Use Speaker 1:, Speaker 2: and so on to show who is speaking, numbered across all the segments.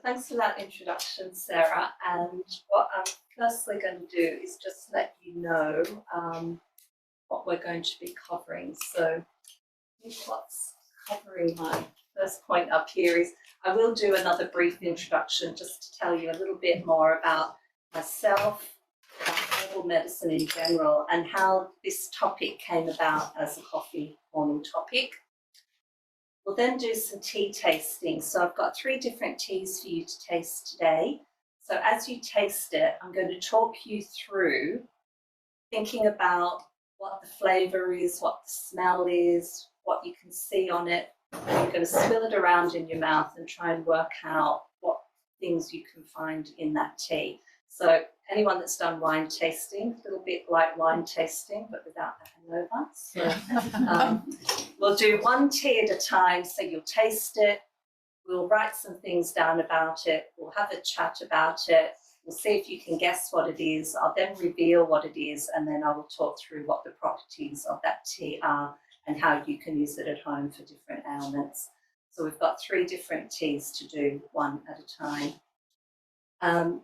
Speaker 1: Thanks for that introduction, Sarah. And what I'm firstly going to do is just let you know what we're going to be covering. So what's covering my first point up here is I will do another brief introduction just to tell you a little bit more about myself, about herbal medicine in general, and how this topic came about as a coffee morning topic. We'll then do some tea tasting. So I've got 3 different teas for you to taste today. So as you taste it, I'm going to talk you through thinking about what the flavour is, what the smell is, what you can see on it. And you're going to swill it around in your mouth and try and work out what things you can find in that tea. So anyone that's done wine tasting, a little bit like wine tasting, but without the hangover. So we'll do 1 tea at a time, so you'll taste it. We'll write some things down about it. We'll have a chat about it. We'll see if you can guess what it is. I'll then reveal what it is, and then I will talk through what the properties of that tea are and how you can use it at home for different ailments. So we've got 3 different teas to do, 1 at a time.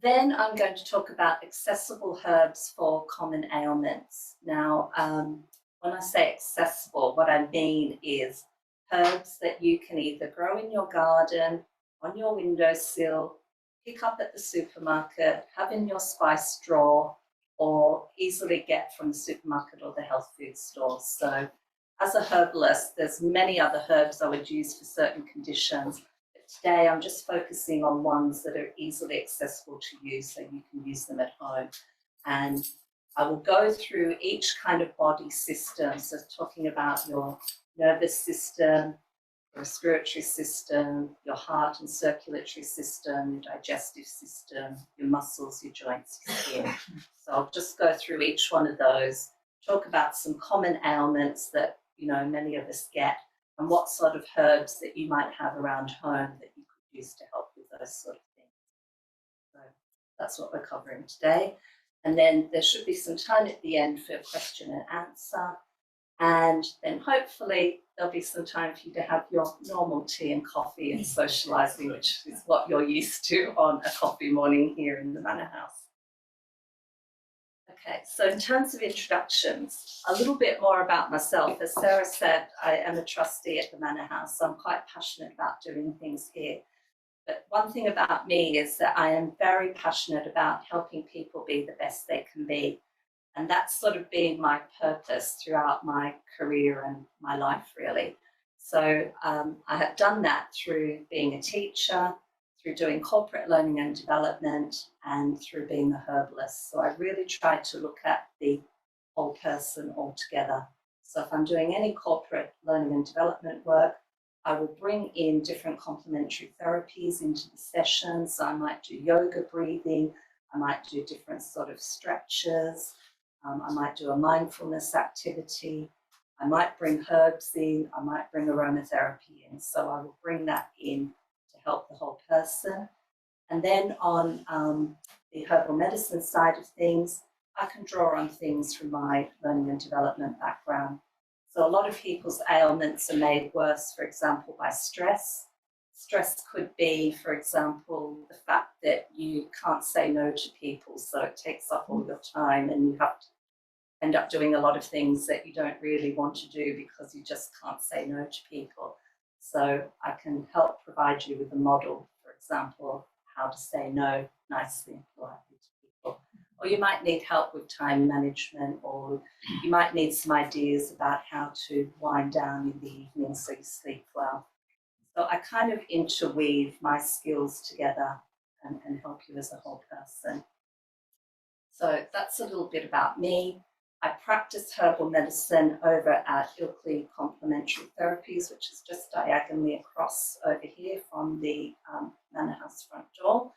Speaker 1: Then I'm going to talk about accessible herbs for common ailments. Now, when I say accessible, what I mean is herbs that you can either grow in your garden, on your windowsill, pick up at the supermarket, have in your spice drawer, or easily get from the supermarket or the health food stores. So as a herbalist, there's many other herbs I would use for certain conditions. Today, I'm just focusing on ones that are easily accessible to you so you can use them at home. And I will go through each kind of body system, so talking about your nervous system, your respiratory system, your heart and circulatory system, your digestive system, your muscles, your joints, your skin. So I'll just go through each one of those, talk about some common ailments that, many of us get, and what sort of herbs that you might have around home that you could use to help with those sort of things. So that's what we're covering today. And then there should be some time at the end for question and answer. And then hopefully there'll be some time for you to have your normal tea and coffee and socialising, which is what you're used to on a coffee morning here in the Manor House. Okay, so in terms of introductions, a little bit more about myself. As Sarah said, I am a trustee at the Manor House, so I'm quite passionate about doing things here. But one thing about me is that I am very passionate about helping people be the best they can be. And that's sort of been my purpose throughout my career and my life, really. So I have done that through being a teacher, through doing corporate learning and development, and through being a herbalist. So I really try to look at the whole person altogether. So if I'm doing any corporate learning and development work, I will bring in different complementary therapies into the sessions. So I might do yoga breathing, I might do different sort of stretches, I might do a mindfulness activity, I might bring herbs in, I might bring aromatherapy in. So I will bring that in to help the whole person. And then on the herbal medicine side of things, I can draw on things from my learning and development background. So a lot of people's ailments are made worse, for example, by stress. Stress could be, for example, the fact that you can't say no to people, so it takes up all your time and you have to end up doing a lot of things that you don't really want to do because you just can't say no to people. So I can help provide you with a model, for example, how to say no nicely and politely to people. Or you might need help with time management, or you might need some ideas about how to wind down in the evening so you sleep well. So I kind of interweave my skills together and help you as a whole person. So that's a little bit about me. I practice herbal medicine over at Ilkley Complementary Therapies, which is just diagonally across over here from the Manor House front door.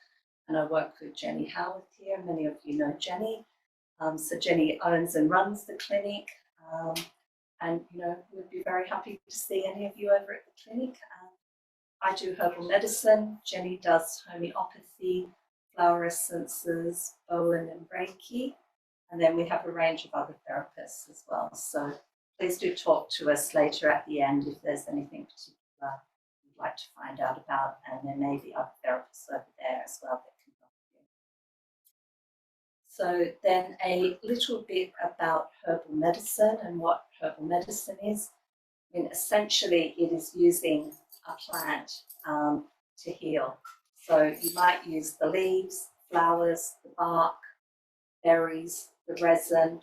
Speaker 1: And I work with Jenny Howarth here. Many of you know Jenny. So Jenny owns and runs the clinic. And, we'd be very happy to see any of you over at the clinic. I do herbal medicine. Jenny does homeopathy, flower essences, Bowen and Reiki. And then we have a range of other therapists as well. So please do talk to us later at the end if there's anything particular you'd like to find out about, and there may be other therapists over there as well that can help you. So then a little bit about herbal medicine and what herbal medicine is. I mean, essentially it is using a plant to heal. So you might use the leaves, flowers, the bark, berries, the resin,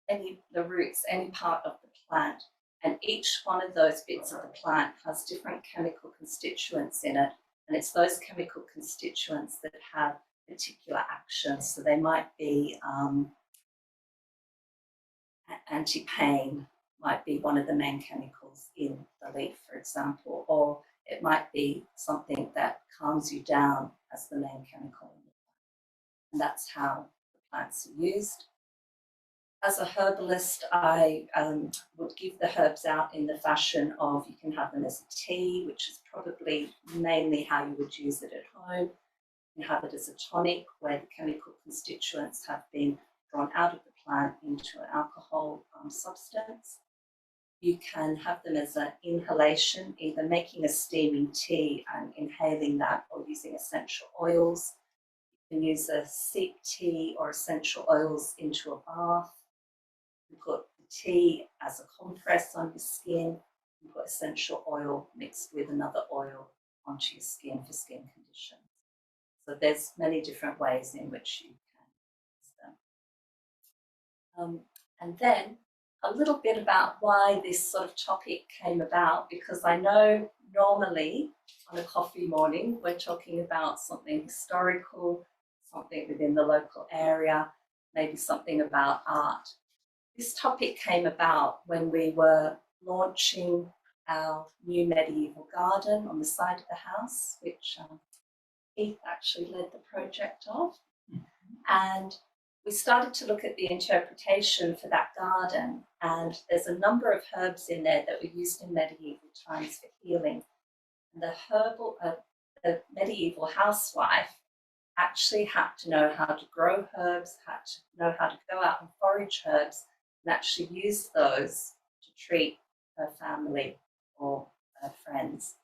Speaker 1: the roots, any part of the plant. And each one of those bits of the plant has different chemical constituents in it. And it's those chemical constituents that have particular actions. So they might be anti-pain, might be one of the main chemicals in the leaf, for example, or it might be something that calms you down as the main chemical in the plant. And that's how the plants are used. As a herbalist, I would give the herbs out in the fashion of you can have them as a tea, which is probably mainly how you would use it at home. You can have it as a tonic, where the chemical constituents have been drawn out of the plant into an alcohol substance. You can have them as an inhalation, either making a steaming tea and inhaling that, or using essential oils. You can use a steep tea or essential oils into a bath. You put the tea as a compress on your skin. You put essential oil mixed with another oil onto your skin for skin conditions. So there's many different ways in which you can use them. And then a little bit about why this sort of topic came about, because I know normally on a coffee morning we're talking about something historical, something within the local area, maybe something about art. This topic came about when we were launching our new medieval garden on the side of the house, which Keith actually led the project of. And we started to look at the interpretation for that garden, and there's a number of herbs in there that were used in medieval times for healing. And the medieval housewife actually had to know how to grow herbs, had to know how to go out and forage herbs, and actually use those to treat her family or her friends.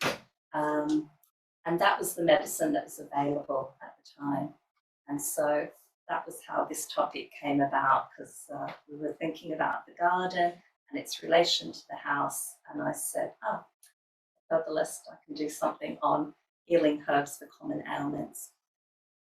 Speaker 1: And that was the medicine that was available at the time. And so that was how this topic came about, because we were thinking about the garden and its relation to the house. And I said, herbalist, I can do something on healing herbs for common ailments.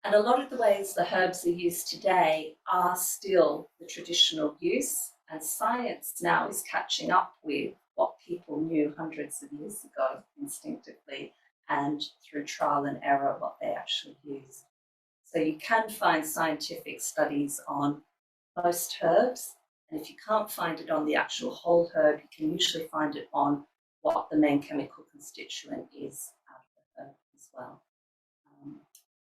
Speaker 1: And a lot of the ways the herbs are used today are still the traditional use, and science now is catching up with what people knew hundreds of years ago instinctively, and through trial and error what they actually used. So you can find scientific studies on most herbs, and if you can't find it on the actual whole herb, you can usually find it on what the main chemical constituent is out of the herb as well.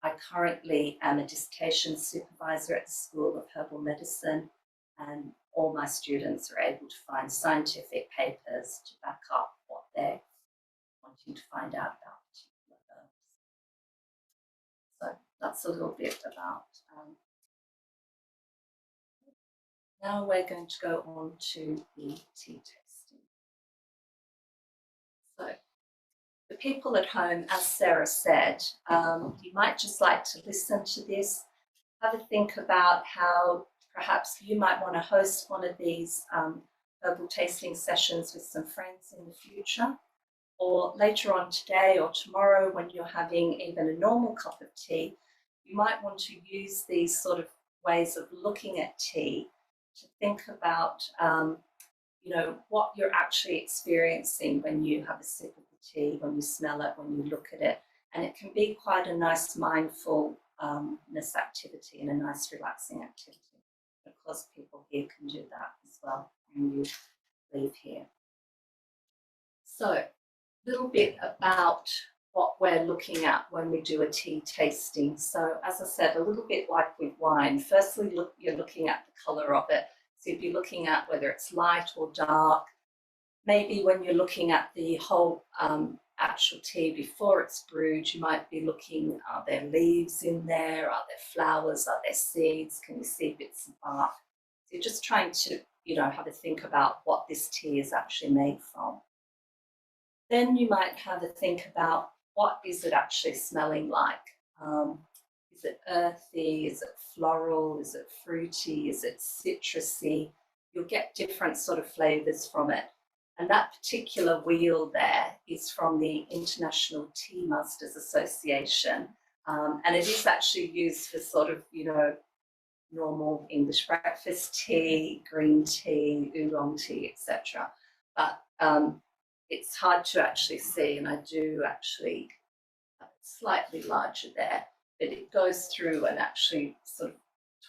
Speaker 1: I currently am a dissertation supervisor at the School of Herbal Medicine, and all my students are able to find scientific papers to back up what they're wanting to find out about particular herbs. So that's a little bit about. Now we're going to go on to the tea tasting. So the people at home, as Sarah said, you might just like to listen to this, have a think about how perhaps you might want to host one of these herbal tasting sessions with some friends in the future, or later on today or tomorrow when you're having even a normal cup of tea, you might want to use these sort of ways of looking at tea to think about what you're actually experiencing when you have a sip of the tea, when you smell it, when you look at it. And it can be quite a nice mindfulness activity and a nice relaxing activity. Of course, people here can do that as well when you leave here. So a little bit about what we're looking at when we do a tea tasting. So as I said, a little bit like with wine, firstly you're looking at the colour of it. So you'd be looking at whether it's light or dark. Maybe when you're looking at the whole actual tea before it's brewed, you might be looking, are there leaves in there? Are there flowers? Are there seeds? Can you see bits of bark? So you're just trying to, have a think about what this tea is actually made from. Then you might have a think about what is it actually smelling like. Is it earthy? Is it floral? Is it fruity? Is it citrusy? You'll get different sort of flavours from it. And that particular wheel there is from the International Tea Masters Association. And it is actually used for sort of, you know, normal English breakfast tea, green tea, oolong tea, etc. But it's hard to actually see, and I do actually slightly larger there, but it goes through and actually sort of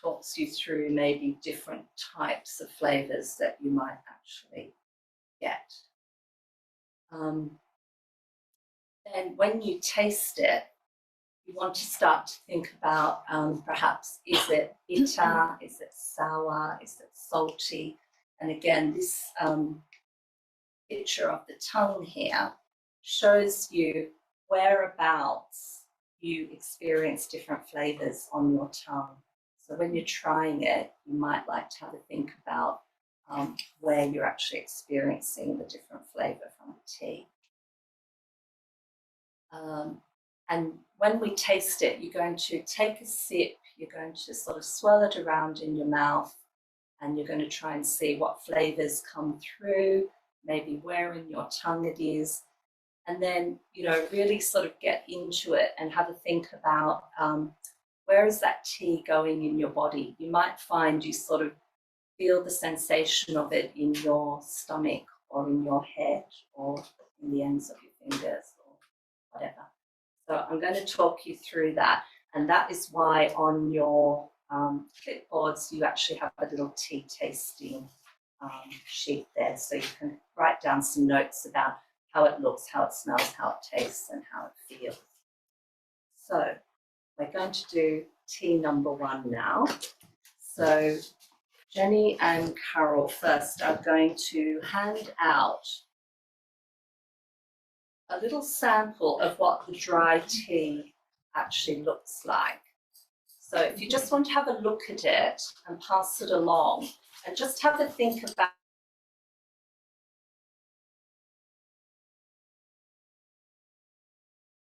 Speaker 1: talks you through maybe different types of flavours that you might actually get. Then when you taste it, you want to start to think about perhaps, is it bitter, is it sour, is it salty? And again, this picture of the tongue here shows you whereabouts you experience different flavours on your tongue. So when you're trying it, you might like to have a think about where you're actually experiencing the different flavour from the tea. And when we taste it, you're going to take a sip, you're going to sort of swirl it around in your mouth, and you're going to try and see what flavours come through, maybe where in your tongue it is, and then, you know, really sort of get into it and have a think about where is that tea going in your body. You might find you sort of feel the sensation of it in your stomach or in your head or in the ends of your fingers or whatever. So I'm going to talk you through that, and that is why on your clipboards you actually have a little tea tasting sheet there, so you can write down some notes about how it looks, how it smells, how it tastes, and how it feels. So we're going to do tea number 1 now. So Jenny and Carol first are going to hand out a little sample of what the dry tea actually looks like. So if you just want to have a look at it and pass it along, and just have a think about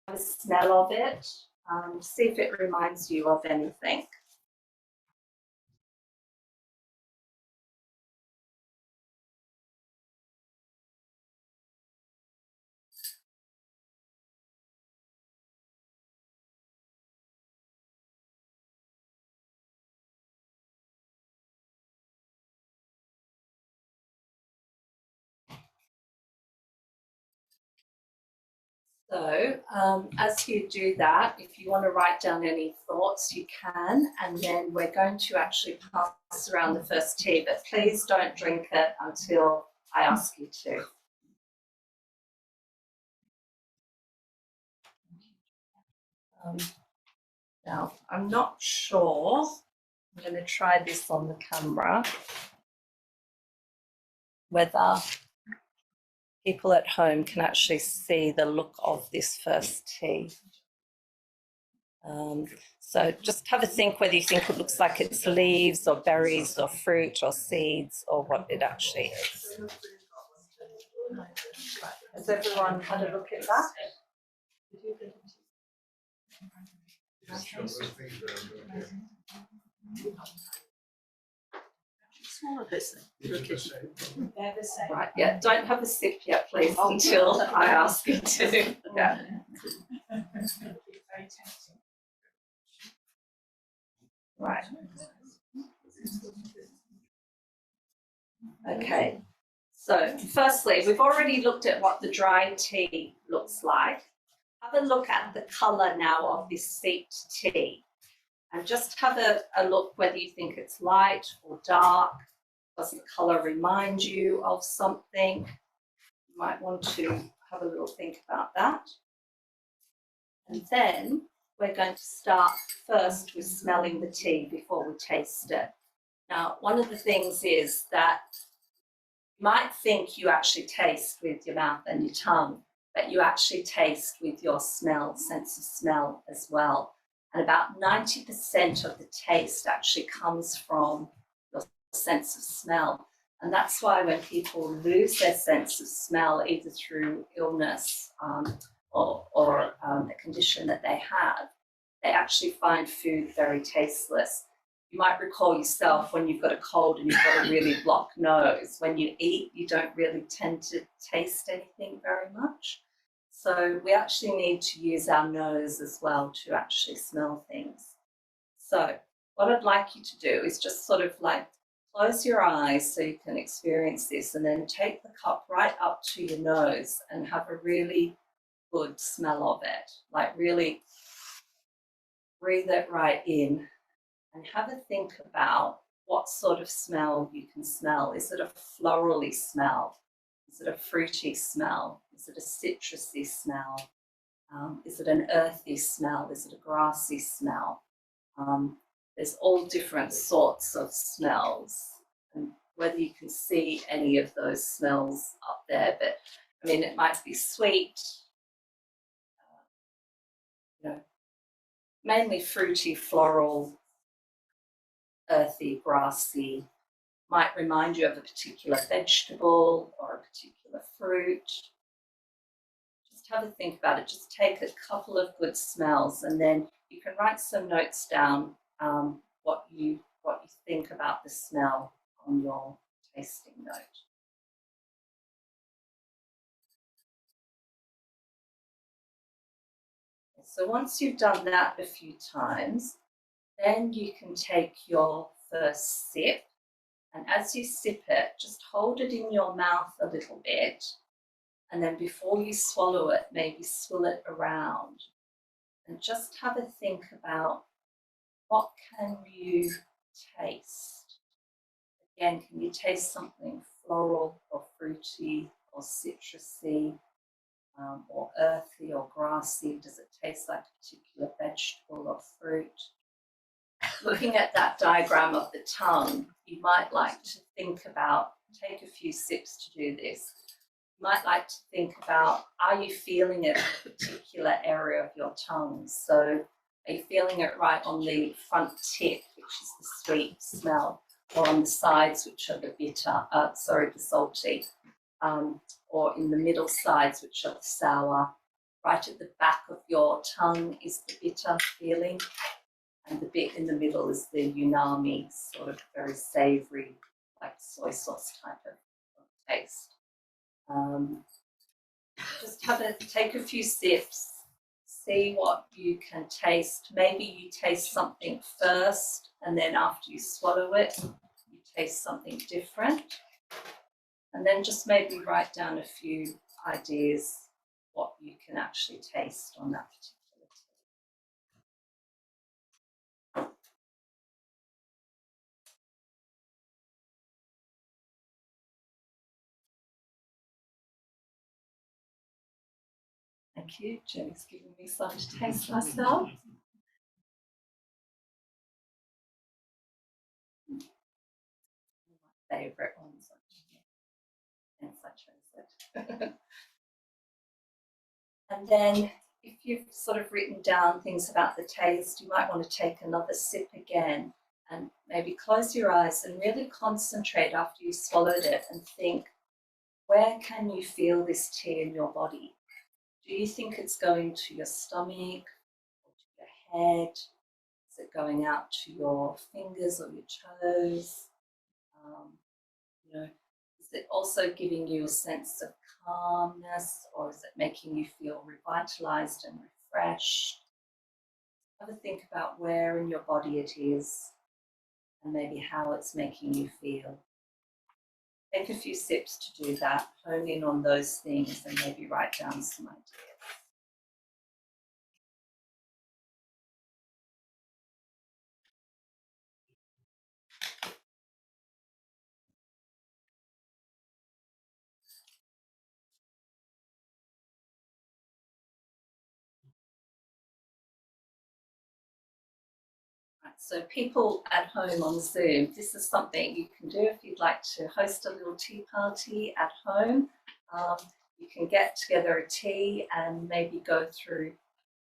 Speaker 1: the smell of it, see if it reminds you of anything. So as you do that, if you want to write down any thoughts, you can, and then we're going to actually pass around the first tea, but please don't drink it until I ask you to. Now, I'm not sure, I'm going to try this on the camera, whether people at home can actually see the look of this first tea. So just have a think whether you think it looks like it's leaves or berries or fruit or seeds or what it actually is. Has everyone had a look at that?
Speaker 2: Smaller bits. They're the same.
Speaker 1: Right, yeah, don't have a sip yet, please, until I ask you to. Yeah. Right. Okay. So, firstly, we've already looked at what the dry tea looks like. Have a look at the colour now of this steeped tea, and just have a look whether you think it's light or dark. Does the colour remind you of something? You might want to have a little think about that. And then we're going to start first with smelling the tea before we taste it. Now, one of the things is that you might think you actually taste with your mouth and your tongue, but you actually taste with your smell, sense of smell as well. And about 90% of the taste actually comes from your sense of smell. And that's why when people lose their sense of smell, either through illness or a condition that they have, they actually find food very tasteless. You might recall yourself when you've got a cold and you've got a really blocked nose. When you eat, you don't really tend to taste anything very much. So we actually need to use our nose as well to actually smell things. So what I'd like you to do is just sort of like close your eyes so you can experience this, and then take the cup right up to your nose and have a really good smell of it. Like really breathe it right in and have a think about what sort of smell you can smell. Is it a florally smell? Is it a fruity smell? Is it a citrusy smell? Is it an earthy smell? Is it a grassy smell? There's all different sorts of smells, and whether you can see any of those smells up there, but I mean, it might be sweet, mainly fruity, floral, earthy, grassy, might remind you of a particular vegetable or a particular fruit. Just have a think about it. Just take a couple of good smells, and then you can write some notes down what you think about the smell on your tasting note. So once you've done that a few times, then you can take your first sip, and as you sip it, just hold it in your mouth a little bit, and then before you swallow it, maybe swill it around, and just have a think about what can you taste. Again, can you taste something floral or fruity or citrusy or earthy or grassy? Does it taste like a particular vegetable or fruit? Looking at that diagram of the tongue, you might like to think about, take a few sips to do this. You might like to think about, are you feeling it in a particular area of your tongue? So are you feeling it right on the front tip, which is the sweet smell, or on the sides, which are the bitter, the salty, or in the middle sides, which are the sour? Right at the back of your tongue is the bitter feeling, and the bit in the middle is the umami, sort of very savoury, like soy sauce type of taste. Just take a few sips, see what you can taste. Maybe you taste something first, and then after you swallow it, you taste something different. And then just maybe write down a few ideas what you can actually taste on that particular tea. Thank you. Jenny's giving me some to taste myself. My favourite ones. Yes, I chose it. And then if you've sort of written down things about the taste, you might want to take another sip again and maybe close your eyes and really concentrate after you swallowed it and think, where can you feel this tea in your body? Do you think it's going to your stomach or to your head? Is it going out to your fingers or your toes? Is it also giving you a sense of calmness, or is it making you feel revitalized and refreshed? Have a think about where in your body it is and maybe how it's making you feel. Take a few sips to do that, hone in on those things, and maybe write down some ideas. Right, so people at home on Zoom, this is something you can do if you'd like to host a little tea party at home. You can get together a tea and maybe go through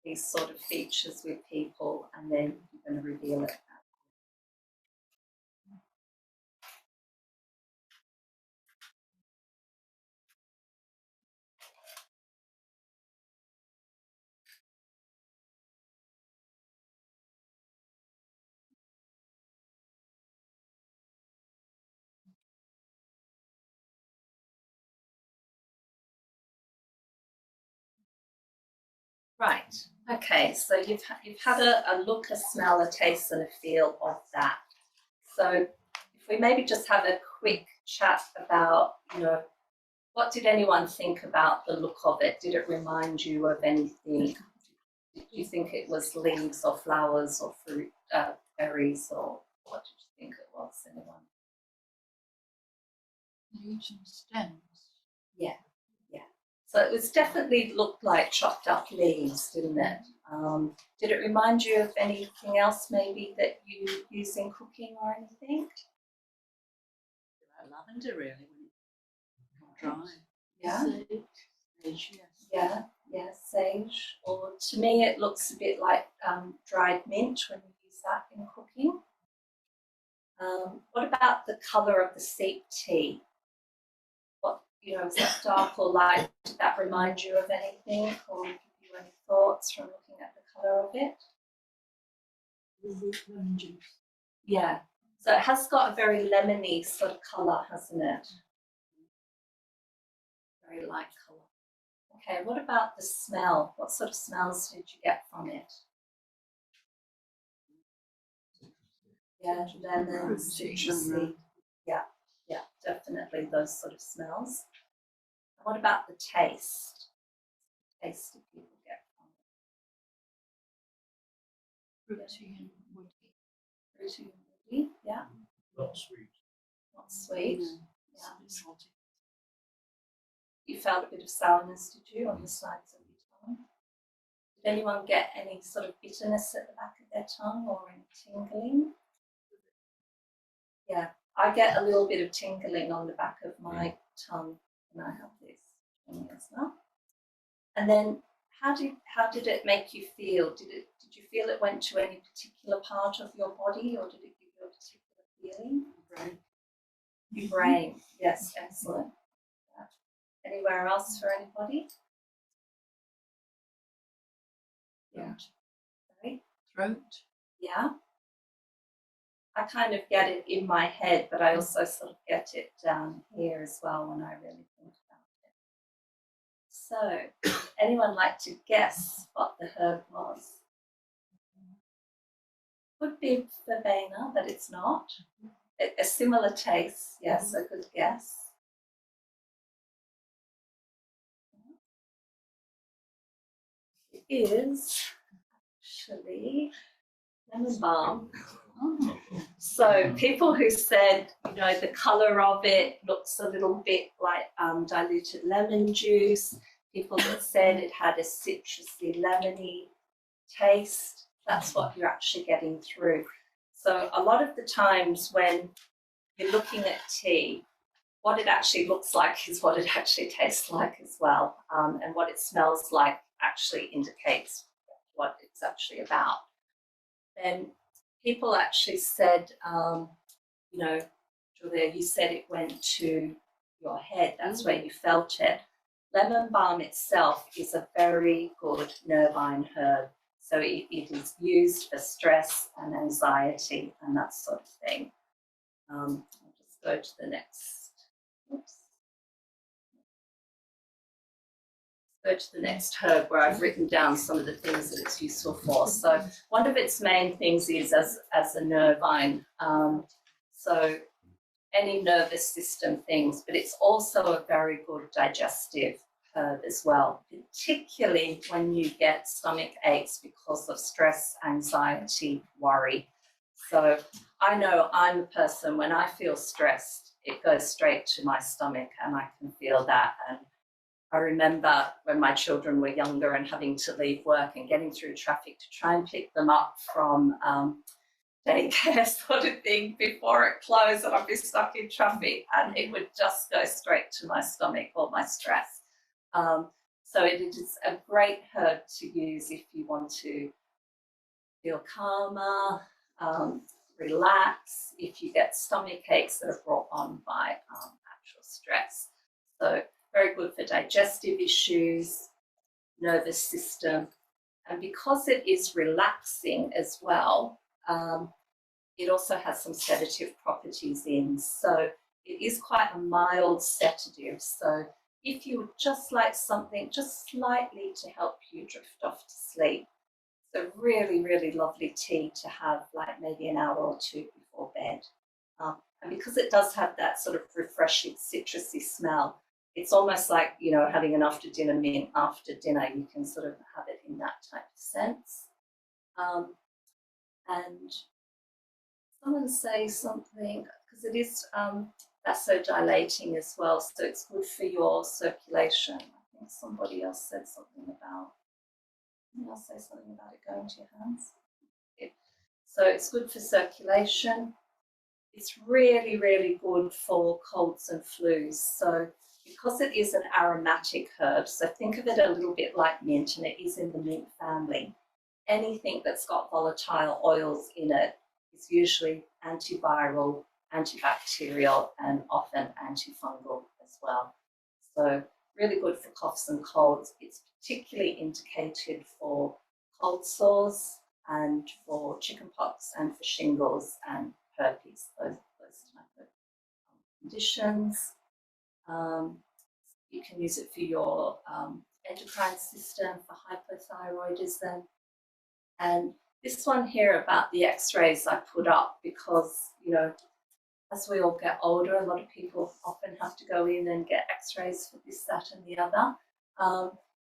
Speaker 1: these sort of features with people, and then you're going to reveal it. Right. Okay. So you've had a look, a smell, a taste, and a feel of that. So if we maybe just have a quick chat about, what did anyone think about the look of it? Did it remind you of anything? Did you think it was leaves or flowers or fruit, berries, or what did you think it was? Anyone?
Speaker 2: Leaves and stems.
Speaker 1: Yeah. So it was definitely looked like chopped up leaves, didn't it? Did it remind you of anything else maybe that you use in cooking or anything?
Speaker 2: Lavender, really, when it's dry.
Speaker 1: Yeah.
Speaker 2: Sage, yes.
Speaker 1: Yeah, sage. Or to me, it looks a bit like dried mint when you use that in cooking. What about the colour of the seep tea? Is that dark or light? Did that remind you of anything or give you any thoughts from looking at the colour of it?
Speaker 2: Lemon juice.
Speaker 1: Yeah. So it has got a very lemony sort of colour, hasn't it? Very light colour. Okay, what about the smell? What sort of smells did you get from it? Yeah, lemon, citrusy. Yeah, definitely those sort of smells. And what about the taste? Taste did people get from it?
Speaker 2: Fruity and woody.
Speaker 1: Fruity and woody, yeah.
Speaker 3: Not sweet.
Speaker 1: Not sweet.
Speaker 2: No,
Speaker 1: Yeah.
Speaker 2: it's a bit salty.
Speaker 1: You felt a bit of sourness, did you, on the sides of your tongue? Did anyone get any sort of bitterness at the back of their tongue or any tingling? Yeah, I get a little bit of tingling on the back of my tongue when I have this as well. And then how did it make you feel? Did you feel it went to any particular part of your body or did it give you a particular feeling?
Speaker 2: Brain.
Speaker 1: Your brain, yes, excellent. Yeah. Anywhere else for anybody? Yeah. Sorry?
Speaker 2: Throat.
Speaker 1: Yeah. I kind of get it in my head, but I also sort of get it down here as well when I really think about it. So, anyone like to guess what the herb was? Could be verbena, but it's not. A similar taste, yes, a good guess. It is actually lemon balm.
Speaker 2: Oh.
Speaker 1: So people who said, the colour of it looks a little bit like diluted lemon juice, people that said it had a citrusy, lemony taste, that's what you're actually getting through. So a lot of the times when you're looking at tea, what it actually looks like is what it actually tastes like as well, and what it smells like actually indicates what it's actually about. And people actually said, Julia, you said it went to your head, that's where you felt it. Lemon balm itself is a very good nervine herb. So it is used for stress and anxiety and that sort of thing. I'll just go to the next. Oops. Go to the next herb where I've written down some of the things that it's useful for. So one of its main things is as a nervine. So any nervous system things, but it's also a very good digestive herb as well, particularly when you get stomach aches because of stress, anxiety, worry. So I know I'm a person, when I feel stressed, it goes straight to my stomach and I can feel that. And I remember when my children were younger and having to leave work and getting through traffic to try and pick them up from daycare sort of thing before it closed, and I'd be stuck in traffic and it would just go straight to my stomach or my stress. So it is a great herb to use if you want to feel calmer, relax, if you get stomach aches that are brought on by actual stress. So very good for digestive issues, nervous system, and because it is relaxing as well, it also has some sedative properties in. So it is quite a mild sedative. So if you would just like something just slightly to help you drift off to sleep, it's a really, really lovely tea to have like maybe an hour or two before bed. And because it does have that sort of refreshing citrusy smell, it's almost like, you know, having an after dinner mint after dinner. You can sort of have it in that type of sense. And someone say something, because it is vasodilating as well, so it's good for your circulation. I think somebody else said something about, I'll say something about it going to your hands. So it's good for circulation. It's really, really good for colds and flus. So because it is an aromatic herb, so think of it a little bit like mint, and it is in the mint family. Anything that's got volatile oils in it is usually antiviral, antibacterial, and often antifungal as well. So really good for coughs and colds. It's particularly indicated for cold sores and for chickenpox and for shingles and herpes, those type of conditions. You can use it for your endocrine system, for hypothyroidism. And this one here about the x-rays I put up because, you know, as we all get older, a lot of people often have to go in and get x-rays for this, that and the other.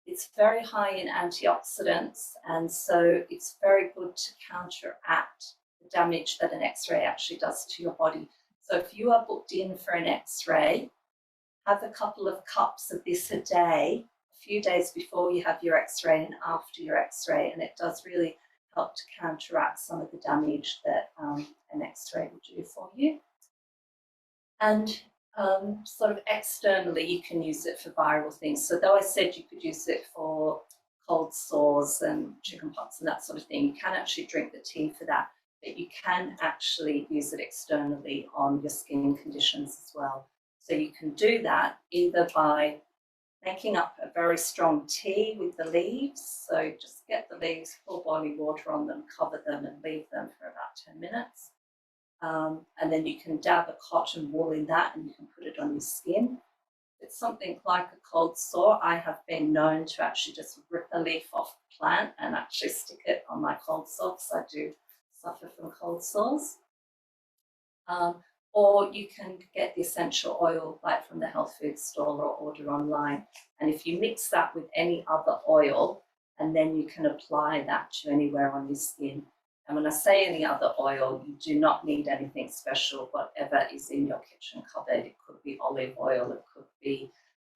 Speaker 1: It's very high in antioxidants, and so it's very good to counteract the damage that an x-ray actually does to your body. So if you are booked in for an x-ray, have a couple of cups of this a day, a few days before you have your x-ray and after your x-ray, and it does really help to counteract some of the damage that an x-ray will do for you. And sort of externally, you can use it for viral things. So though I said you could use it for cold sores and chickenpox and that sort of thing, you can actually drink the tea for that, but you can actually use it externally on your skin conditions as well. So you can do that either by making up a very strong tea with the leaves. So just get the leaves, pour boiling water on them, cover them and leave them for about 10 minutes. And then you can dab a cotton wool in that and you can put it on your skin. If it's something like a cold sore, I have been known to actually just rip a leaf off the plant and actually stick it on my cold sore because I do suffer from cold sores. Or you can get the essential oil like from the health food store or order online. And if you mix that with any other oil, and then you can apply that to anywhere on your skin. And when I say any other oil, you do not need anything special. Whatever is in your kitchen cupboard, it could be olive oil, it could be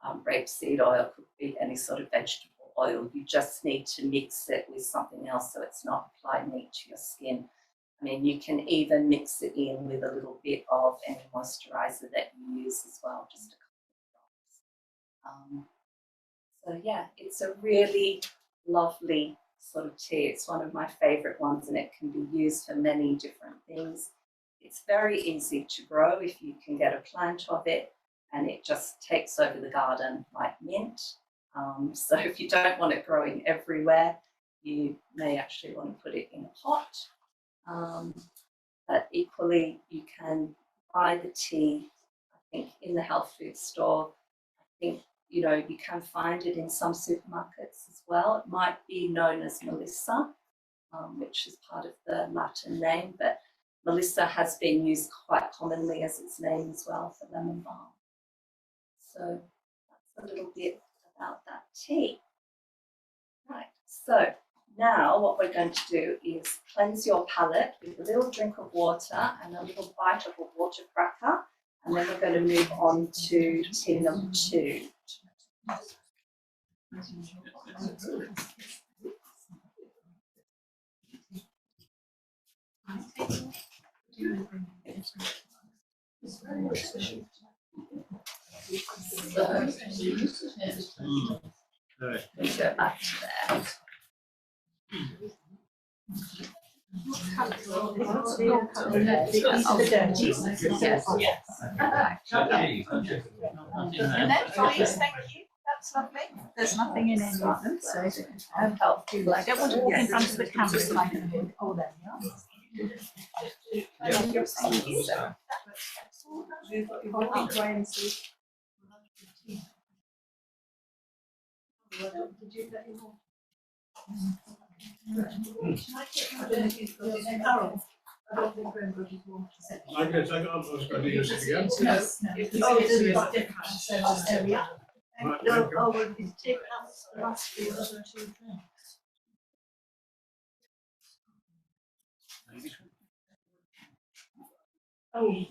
Speaker 1: rapeseed oil, it could be any sort of vegetable oil. You just need to mix it with something else so it's not applied neat to your skin. I mean, you can even mix it in with a little bit of any moisturizer that you use as well, just a couple of drops. So yeah, it's a really lovely sort of tea. It's one of my favourite ones and it can be used for many different things. It's very easy to grow if you can get a plant of it, and it just takes over the garden like mint. So if you don't want it growing everywhere, you may actually want to put it in a pot. But equally, you can buy the tea, I think, in the health food store. I think, you know, you can find it in some supermarkets as well. It might be known as Melissa, which is part of the Latin name, but Melissa has been used quite commonly as its name as well for lemon balm. So that's a little bit about that tea. Right, so now what we're going to do is cleanse your palate with a little drink of water and a little bite of a water cracker, and then we're going to move on to tea number 2. Let's go back to there.
Speaker 2: Please, thank you. That's lovely. There's nothing in any of them, so helpful. I don't want to walk in front of the camera like oh, there we are. Thank you. Did you get your Carol? I don't think Greenbridge is water.
Speaker 3: I'm going to take it up. I was going to use it again.
Speaker 2: No, oh, this is different. So area.
Speaker 3: Right,
Speaker 2: No,
Speaker 3: thank you.
Speaker 2: oh, well, you take out the last few other two drinks. Oh.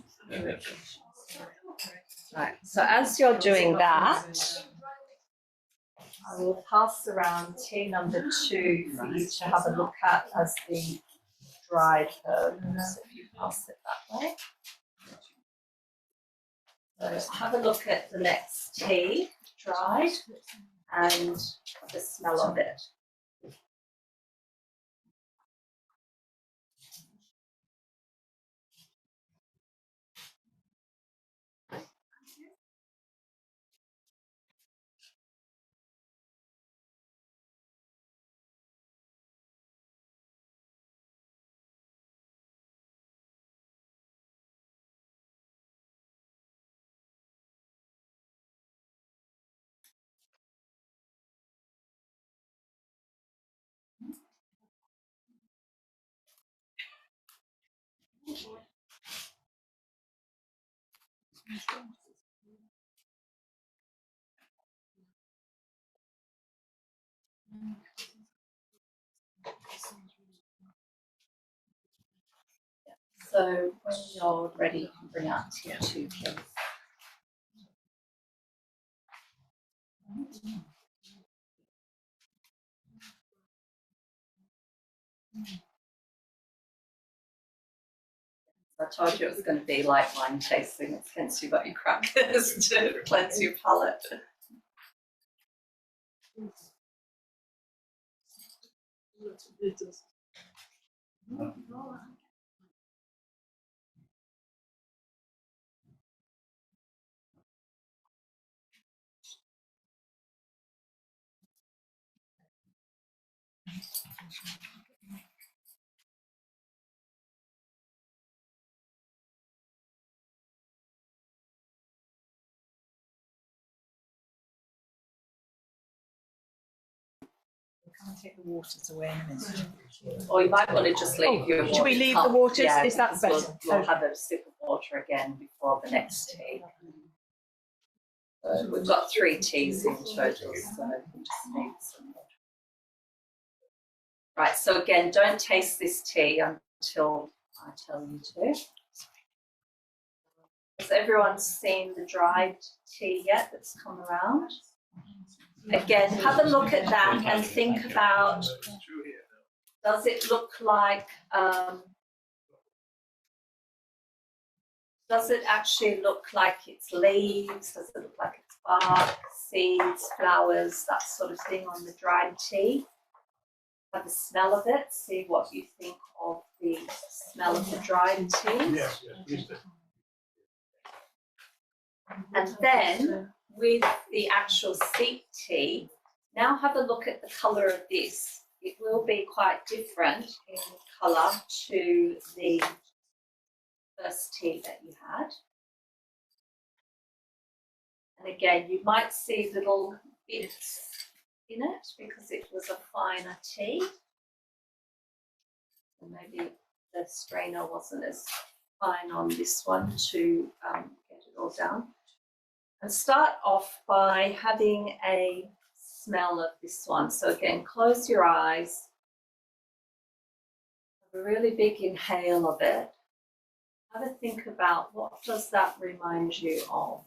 Speaker 1: Right, so as you're doing that, I will pass around tea number 2 for you to have a look at as the dried herbs, if you pass it that way. So have a look at the next tea, dried, and the smell of it. So when you're ready, you can bring out tea 2, please. I told you it was going to be like wine tasting, hence you've got your crackers to cleanse your palate.
Speaker 2: Can't take the waters away in a minute.
Speaker 1: Or you might want to just leave your water.
Speaker 2: Should we leave the
Speaker 1: cup.
Speaker 2: waters?
Speaker 1: Yeah,
Speaker 2: Is that
Speaker 1: because
Speaker 2: better?
Speaker 1: we'll have a sip of water again before the next tea. We've got 3 teas in total, so we just need some water. Right, so again, don't taste this tea until I tell you to. Has everyone seen the dried tea yet that's come around? Again, have a look at that and think about, does it look like, does it actually look like it's leaves? Does it look like it's bark, seeds, flowers, that sort of thing on the dried tea? Have a smell of it, see what you think of the smell of the dried tea.
Speaker 3: Yes, please do.
Speaker 1: And then with the actual steep tea, now have a look at the colour of this. It will be quite different in colour to the first tea that you had. And again, you might see little bits in it because it was a finer tea. And maybe the strainer wasn't as fine on this one to get it all down. And start off by having a smell of this one. So again, close your eyes. Have a really big inhale of it. Have a think about what does that remind you of?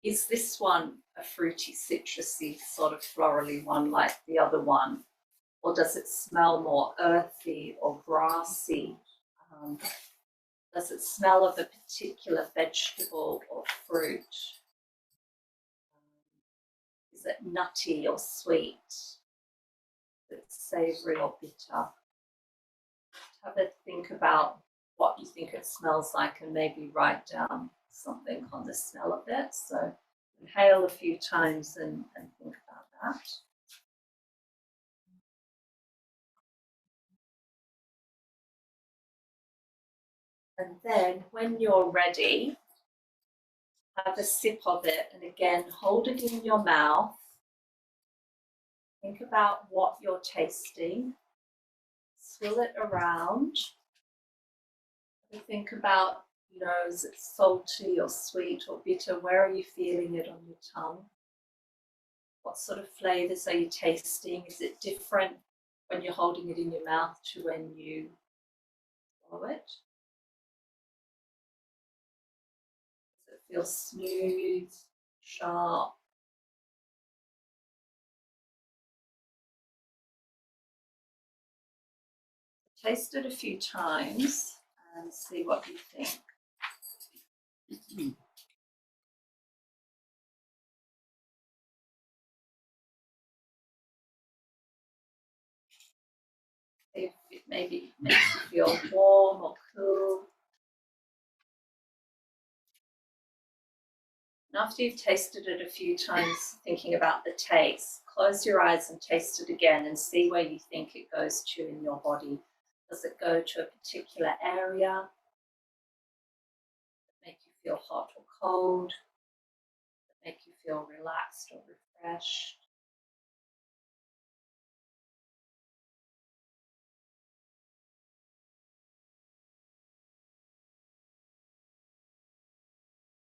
Speaker 1: Is this one a fruity, citrusy, sort of florally one like the other one? Or does it smell more earthy or grassy? Does it smell of a particular vegetable or fruit? Is it nutty or sweet? Is it savoury or bitter? Have a think about what you think it smells like and maybe write down something on the smell of it. So inhale a few times and think about that. And then when you're ready, have a sip of it and again hold it in your mouth think about what you're tasting, swirl it around, think about, is it salty or sweet or bitter? Where are you feeling it on your tongue? What sort of flavours are you tasting? Is it different when you're holding it in your mouth to when you swallow it? Does it feel smooth, sharp? Taste it a few times and see what you think. If it maybe makes you feel warm or cool. And after you've tasted it a few times, thinking about the taste, close your eyes and taste it again and see where you think it goes to in your body. Does it go to a particular area? Does it make you feel hot or cold? Does it make you feel relaxed or refreshed?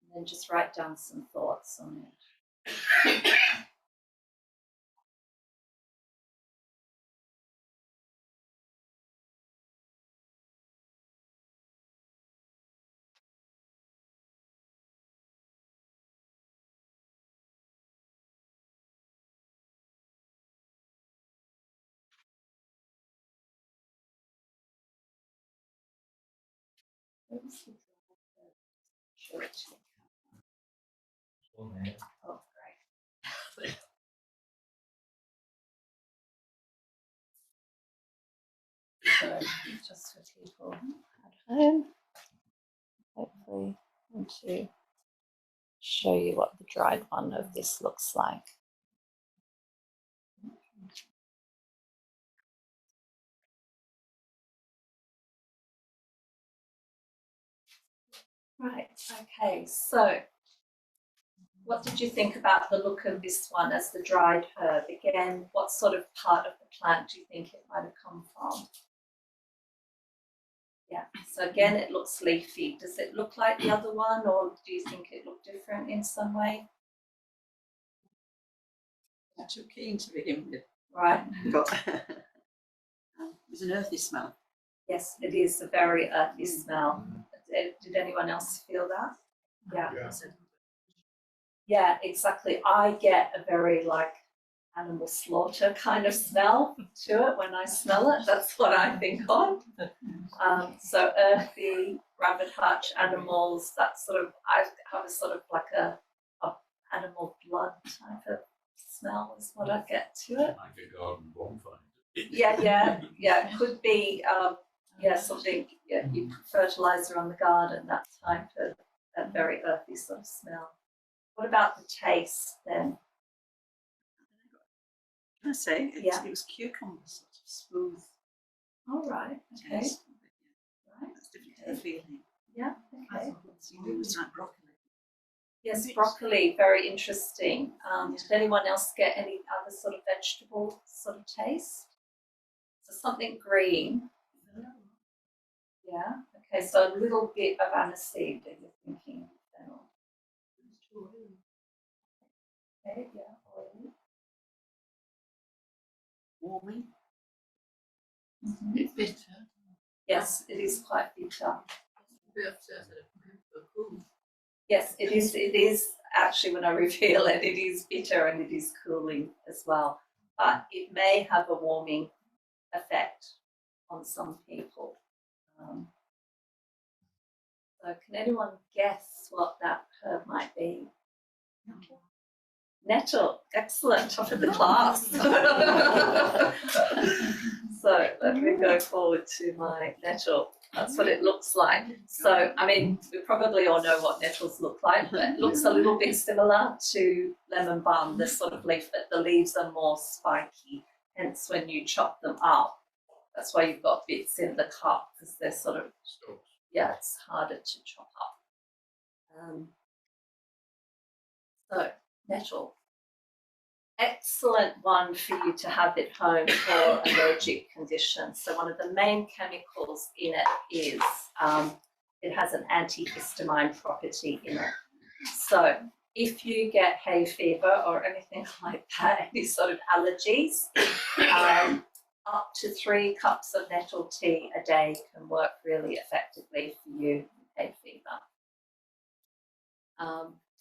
Speaker 1: And then just write down some thoughts on it. Sure. Oh, great. So, just for people at home, hopefully, I want to show you what the dried one of this looks like. Right, okay, so what did you think about the look of this one as the dried herb? Again, what sort of part of the plant do you think it might have come from? Yeah, so again, it looks leafy. Does it look like the other one, or do you think it looked different in some way?
Speaker 4: Not too keen to begin with,
Speaker 1: Right,
Speaker 4: but there's an earthy smell.
Speaker 1: yes, it is a very earthy smell. Did anyone else feel that? Yeah.
Speaker 3: Yeah.
Speaker 1: Yeah, exactly. I get a very animal slaughter kind of smell to it when I smell it. That's what I think of. So earthy, rabbit hutch, animals, that sort of, I have a sort of like a animal blood type of smell is what I get to it.
Speaker 5: Like a garden bonfire.
Speaker 1: Yeah. Could be, something, you put fertilizer on the garden, that type of, that very earthy sort of smell. What about the taste then?
Speaker 4: Can I say
Speaker 1: Yeah.
Speaker 4: it was cucumber, sort of smooth
Speaker 1: All right, okay.
Speaker 4: taste.
Speaker 1: Right.
Speaker 4: That's different to the feeling.
Speaker 1: Yeah, okay.
Speaker 4: It's like broccoli.
Speaker 1: Yes, broccoli, very interesting. Did anyone else get any other sort of vegetable sort of taste? So something green. Yeah, okay, so a little bit of aniseed that you're thinking. Okay, yeah, oily.
Speaker 4: Warming.
Speaker 5: It's bitter.
Speaker 1: Yes, it is quite bitter.
Speaker 5: Cool.
Speaker 1: Yes, it is actually, when I reveal it, it is bitter and it is cooling as well. But it may have a warming effect on some people. So can anyone guess what that herb might be? Nettle, excellent, top of the class. So let me go forward to my nettle. That's what it looks like. So, I mean, we probably all know what nettles look like, but it looks a little bit similar to lemon balm, this sort of leaf, but the leaves are more spiky. Hence, when you chop them up, that's why you've got bits in the cup, because they're sort of, it's harder to chop up. So, nettle. excellent one for you to have at home for allergic conditions. So one of the main chemicals in it is it has an antihistamine property in it. So if you get hay fever or anything like that, any sort of allergies, up to 3 cups of nettle tea a day can work really effectively for you with hay fever.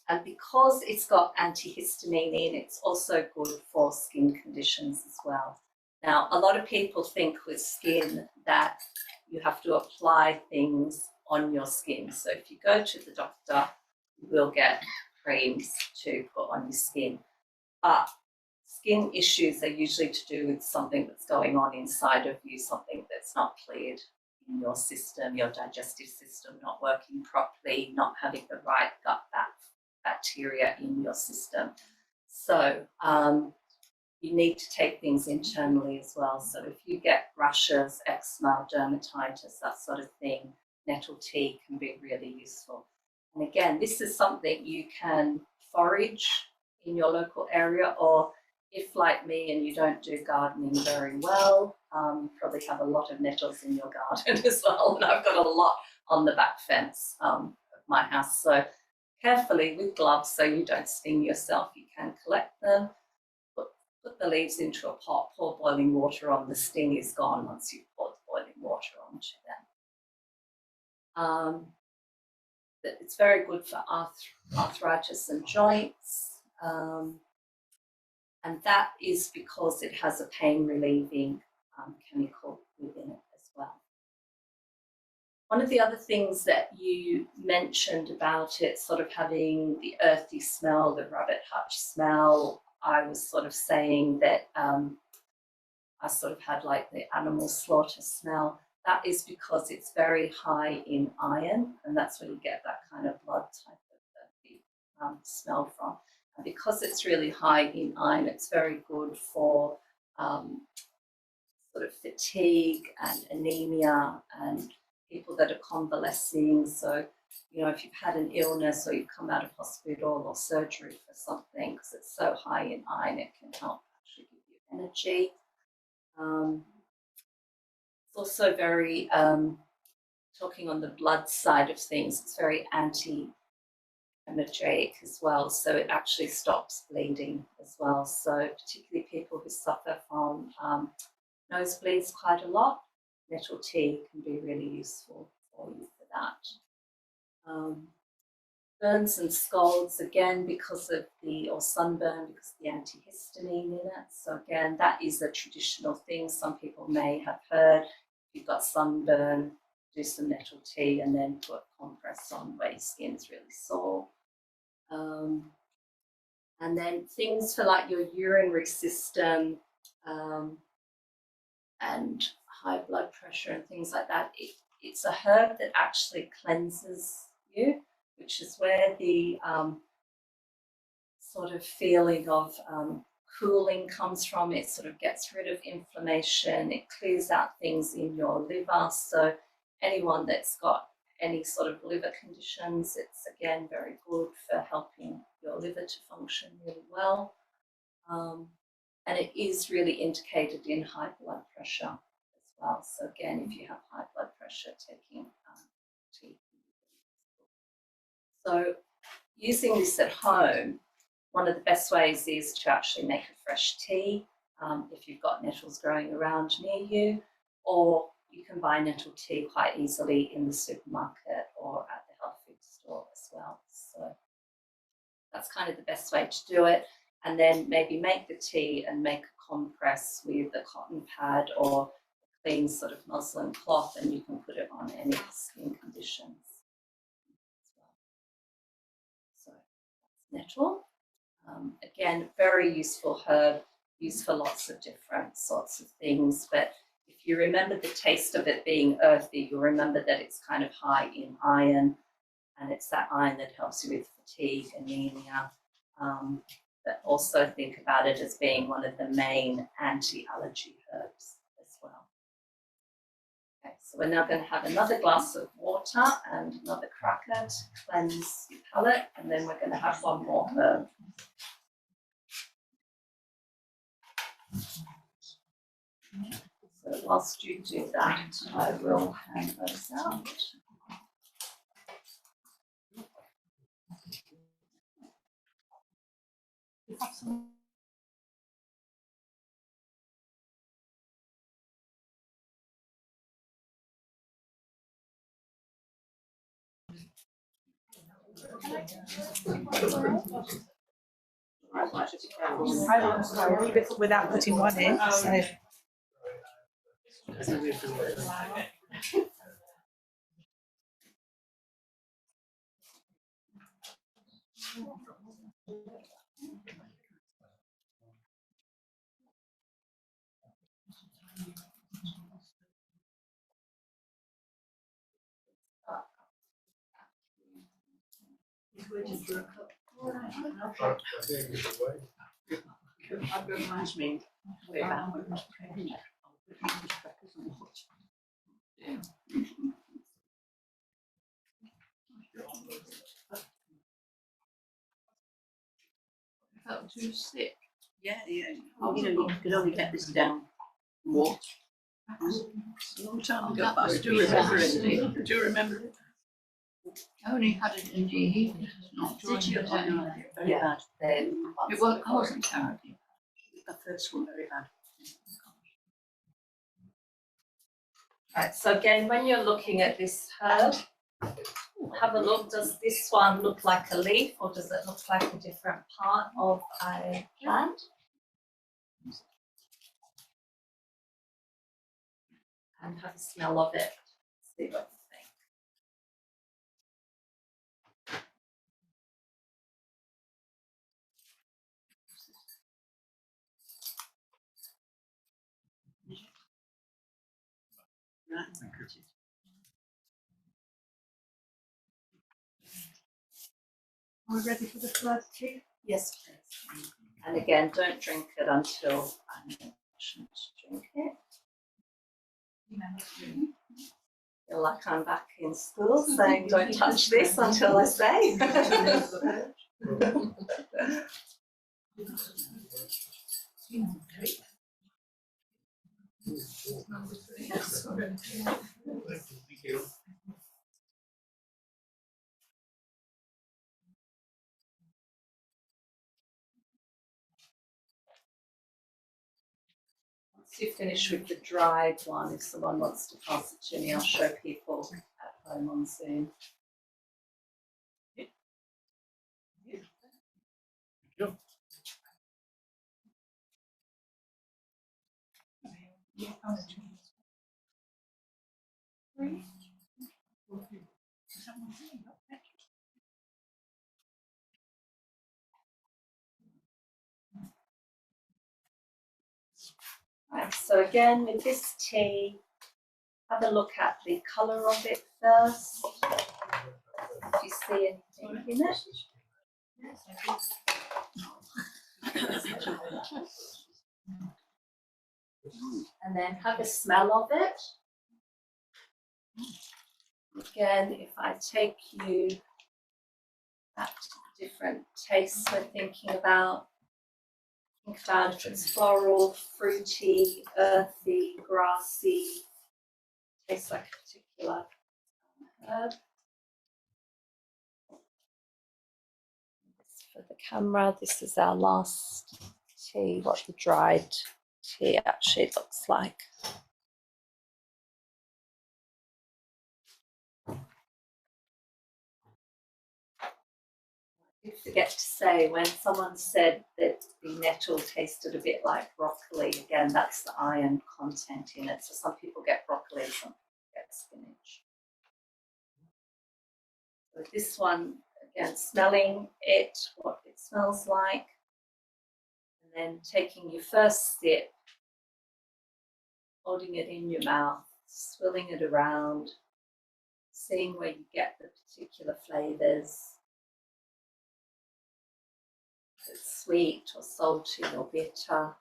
Speaker 1: And because it's got antihistamine in, it's also good for skin conditions as well. Now, a lot of people think with skin that you have to apply things on your skin. So if you go to the doctor, you will get creams to put on your skin. But skin issues are usually to do with something that's going on inside of you, something that's not cleared in your system, your digestive system not working properly, not having the right gut bacteria in your system. So you need to take things internally as well. So if you get rashes, eczema, dermatitis, that sort of thing, nettle tea can be really useful. And again, this is something you can forage in your local area, or if like me and you don't do gardening very well, you probably have a lot of nettles in your garden as well. And I've got a lot on the back fence of my house. So carefully with gloves so you don't sting yourself, you can collect them, put the leaves into a pot, pour boiling water on. The sting is gone once you've poured the boiling water onto them. It's very good for arthritis and joints, and that is because it has a pain relieving chemical within it as well. One of the other things that you mentioned about it sort of having the earthy smell, the rabbit hutch smell, I was sort of saying that I sort of had like the animal slaughter smell. That is because it's very high in iron, and that's where you get that kind of blood type of smell from. And because it's really high in iron, it's very good for sort of fatigue and anemia and people that are convalescing. So, you know, if you've had an illness or you've come out of hospital or surgery for something, because it's so high in iron, it can help actually give you energy. It's also very, talking on the blood side of things, it's very anti-hemorrhagic as well, so it actually stops bleeding as well. So particularly people who suffer from nosebleeds quite a lot, nettle tea can be really useful for you for that. Burns and scalds, again, because of or sunburn, because of the antihistamine in it. So again, that is a traditional thing. Some people may have heard, if you've got sunburn, do some nettle tea and then put compress on where your skin's really sore. And then things for like your urinary system and high blood pressure and things like that. It's a herb that actually cleanses you, which is where the sort of feeling of cooling comes from. It sort of gets rid of inflammation, it clears out things in your liver. So anyone that's got any sort of liver conditions, it's again very good for helping your liver to function really well. And it is really indicated in high blood pressure as well. So again, if you have high blood pressure, taking tea. So using this at home, one of the best ways is to actually make a fresh tea if you've got nettles growing around near you, or you can buy nettle tea quite easily in the supermarket or at the health food store as well. So that's kind of the best way to do it. And then maybe make the tea and make a compress with a cotton pad or a clean sort of muslin cloth, and you can put it on any skin conditions as well. So that's nettle. Again, very useful herb, used for lots of different sorts of things. But if you remember the taste of it being earthy, you'll remember that it's kind of high in iron, and it's that iron that helps you with fatigue, anemia. But also think about it as being one of the main anti-allergy herbs as well. Okay, so we're now going to have another glass of water and another cracker to cleanse your palate, and then we're going to have one more herb. So whilst you do that, I will hand those out.
Speaker 2: I will leave it without putting one in. So.
Speaker 4: That reminds me way back when I was pregnant. I would put crackers on hot. I felt too sick. Yeah. Oh, you know, you could only get this down. What? A long time ago, but I do remember it. I do remember it. I only had it in the evening, not during the day. Very bad.
Speaker 1: Then
Speaker 4: It wasn't terrible. The first one very bad.
Speaker 1: right, so again, when you're looking at this herb, have a look. Does this one look like a leaf, or does it look like a different part of a plant? And have a smell of it. See what you think.
Speaker 4: Right.
Speaker 2: Are we ready for the third tea?
Speaker 1: Yes, please. And again, don't drink it until I mention to drink it. Feel like I'm back in school saying, don't touch this until I say. Once you finish with the dried one, if someone wants to pass it to me, I'll show people at home on Zoom. Right, so again, with this tea, have a look at the colour of it first. If you see anything in it. And then have a smell of it. Again, if I take you back to the different tastes we're thinking about, think about if it's floral, fruity, earthy, grassy, tastes like a particular herb. For the camera, this is our last tea, what the dried tea actually looks like. I forget to say, when someone said that the nettle tasted a bit like broccoli, again, that's the iron content in it. So some people get broccoli, some people get spinach. So this one, again, smelling it, what it smells like, and then taking your first sip, holding it in your mouth, swilling it around, seeing where you get the particular flavours. If it's sweet or salty or bitter.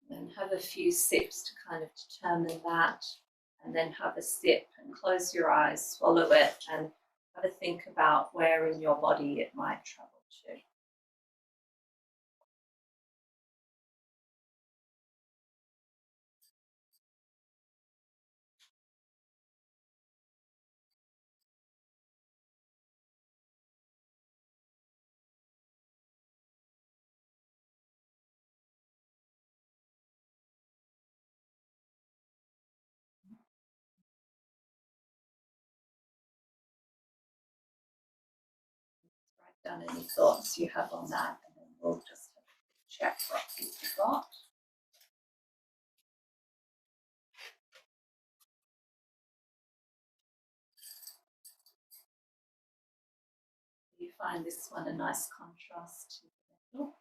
Speaker 1: And have a few sips to kind of determine that, and then have a sip and close your eyes, swallow it, and have a think about where in your body it might travel to. Write down any thoughts you have on that, and then we'll just check what you've got. You find this one a nice contrast to the middle.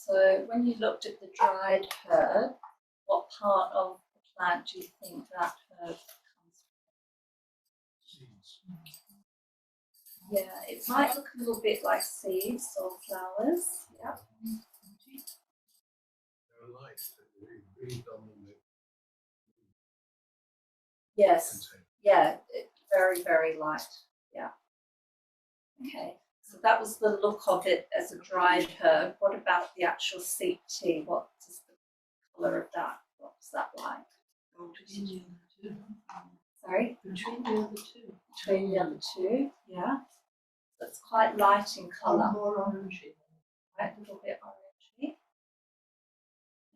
Speaker 1: So when you looked at the dried herb, what part of the plant do you think that herb comes from? Yeah, it might look a little bit like seeds or flowers. Yeah.
Speaker 3: They're light, they breathe on them.
Speaker 1: Yes. Yeah, very, very light. Yeah. Okay. So that was the look of it as a dried herb. What about the actual seed tea? What is the colour of that? What's that like? Sorry?
Speaker 4: Between the other two.
Speaker 1: Between the other two, yeah. So it's quite light in colour.
Speaker 4: More orangey.
Speaker 1: Right, a little bit orangey.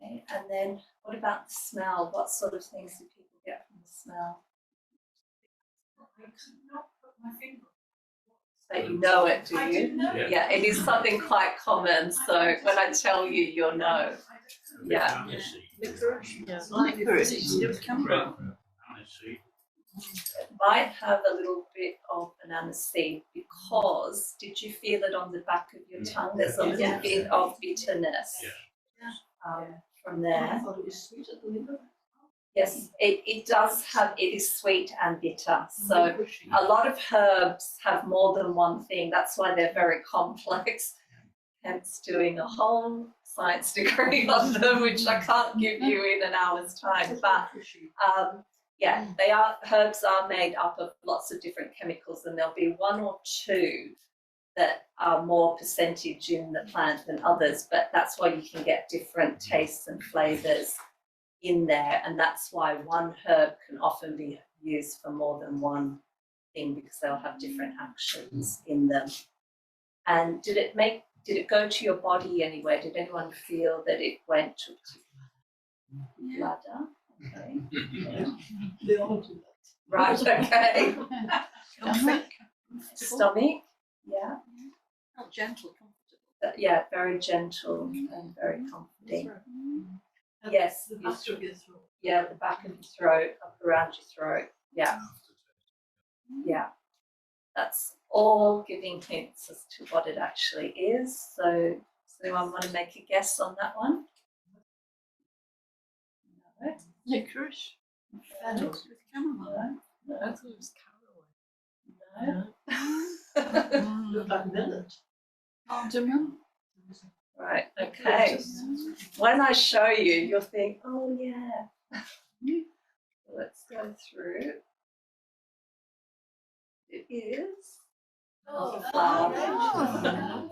Speaker 1: Okay, and then what about the smell? What sort of things do people get from the smell?
Speaker 2: I could not put my finger.
Speaker 1: So you know it, do you?
Speaker 2: I do know.
Speaker 1: Yeah, it is something quite common. So when I tell you, you'll know. Yeah.
Speaker 4: Licorice. Yeah. Licorice. It come from.
Speaker 1: It might have a little bit of banana seed because did you feel it on the back of your tongue? There's a little
Speaker 4: Yeah.
Speaker 1: bit of bitterness from there.
Speaker 4: I thought it was sweet at the window.
Speaker 1: Yes, it does have, it is sweet and bitter. So a lot of herbs have more than one thing. That's why they're very complex. Hence doing a whole science degree on them, which I can't give you in an hour's time. But yeah, herbs are made up of lots of different chemicals, and there'll be one or two that are more percentage in the plant than others, but that's why you can get different tastes and flavours in there, and that's why one herb can often be used for more than one thing because they'll have different actions in them. And did it go to your body anywhere? Did anyone feel that it went to the bladder? Okay.
Speaker 4: They all do that.
Speaker 1: Right, okay.
Speaker 4: Stomach.
Speaker 1: Stomach, yeah.
Speaker 4: Not gentle, comfortable.
Speaker 1: Yeah, very gentle and very comforting. Yes.
Speaker 4: The back of your throat.
Speaker 1: Yeah, the back of your throat, up around your throat. Yeah. Yeah. That's all giving hints as to what it actually is. So does anyone want to make a guess on that one? No.
Speaker 4: Licorice. Fennels with chamomile.
Speaker 1: No.
Speaker 4: I thought it was caraway.
Speaker 1: No.
Speaker 4: Looked like millet. Cardamom.
Speaker 1: Right, okay. When I show you, you'll think, oh yeah. Let's go through It is
Speaker 4: Oh,
Speaker 1: elderflower.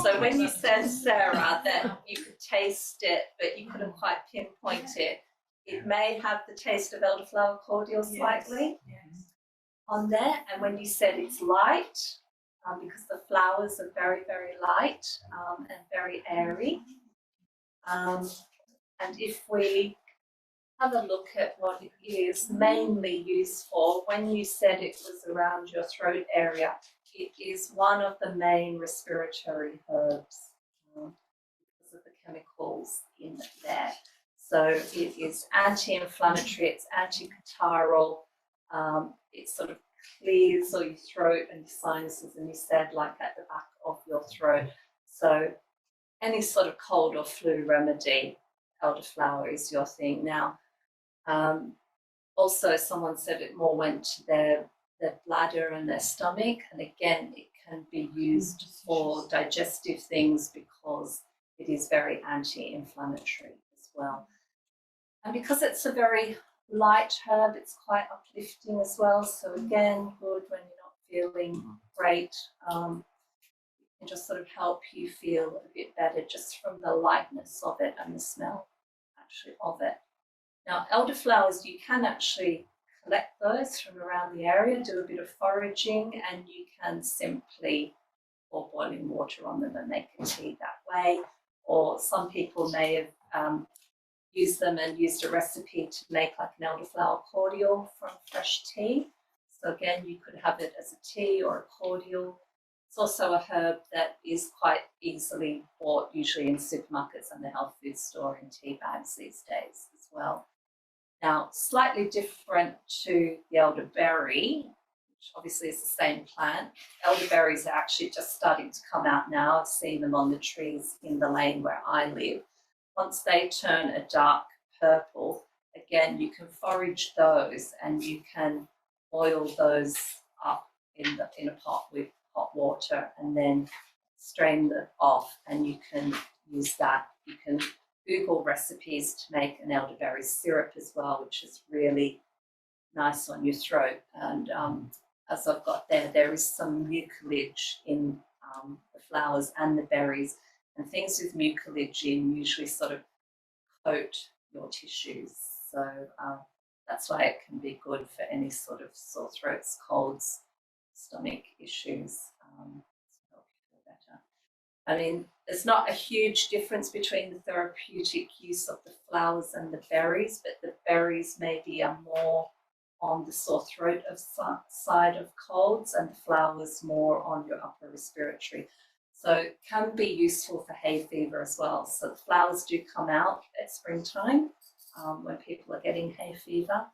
Speaker 1: So when you said, Sarah, that you could taste it, but you couldn't quite pinpoint it, it may have the taste of elderflower cordial slightly on there. And when you said it's light, because the flowers are very, very light and very airy. And if we have a look at what it is mainly used for, when you said it was around your throat area, it is one of the main respiratory herbs because of the chemicals in there. So it is anti-inflammatory, it's anti-catarrhal, it sort of clears all your throat and your sinuses, and you said like at the back of your throat. So any sort of cold or flu remedy, elderflower is your thing. Now, also someone said it more went to their bladder and their stomach, and again it can be used for digestive things because it is very anti-inflammatory as well. And because it's a very light herb, it's quite uplifting as well. So again, good when you're not feeling great. It can just sort of help you feel a bit better just from the lightness of it and the smell actually of it. Now, elderflowers, you can actually collect those from around the area, do a bit of foraging, and you can simply pour boiling water on them and make a tea that way. Or some people may have used them and used a recipe to make like an elderflower cordial from fresh tea. So again, you could have it as a tea or a cordial. It's also a herb that is quite easily bought, usually in supermarkets and the health food store in tea bags these days as well. Now, slightly different to the elderberry, which obviously is the same plant. Elderberries are actually just starting to come out now. I've seen them on the trees in the lane where I live. Once they turn a dark purple, again, you can forage those and you can boil those up in a pot with hot water and then strain them off, and you can use that. You can Google recipes to make an elderberry syrup as well, which is really nice on your throat. And as I've got there is some mucilage in the flowers and the berries. And things with mucilage in usually sort of coat your tissues. So that's why it can be good for any sort of sore throats, colds, stomach issues. To help you feel better. I mean, there's not a huge difference between the therapeutic use of the flowers and the berries, but the berries maybe are more on the sore throat side of colds, and the flowers more on your upper respiratory. So it can be useful for hay fever as well. So the flowers do come out at springtime when people are getting hay fever.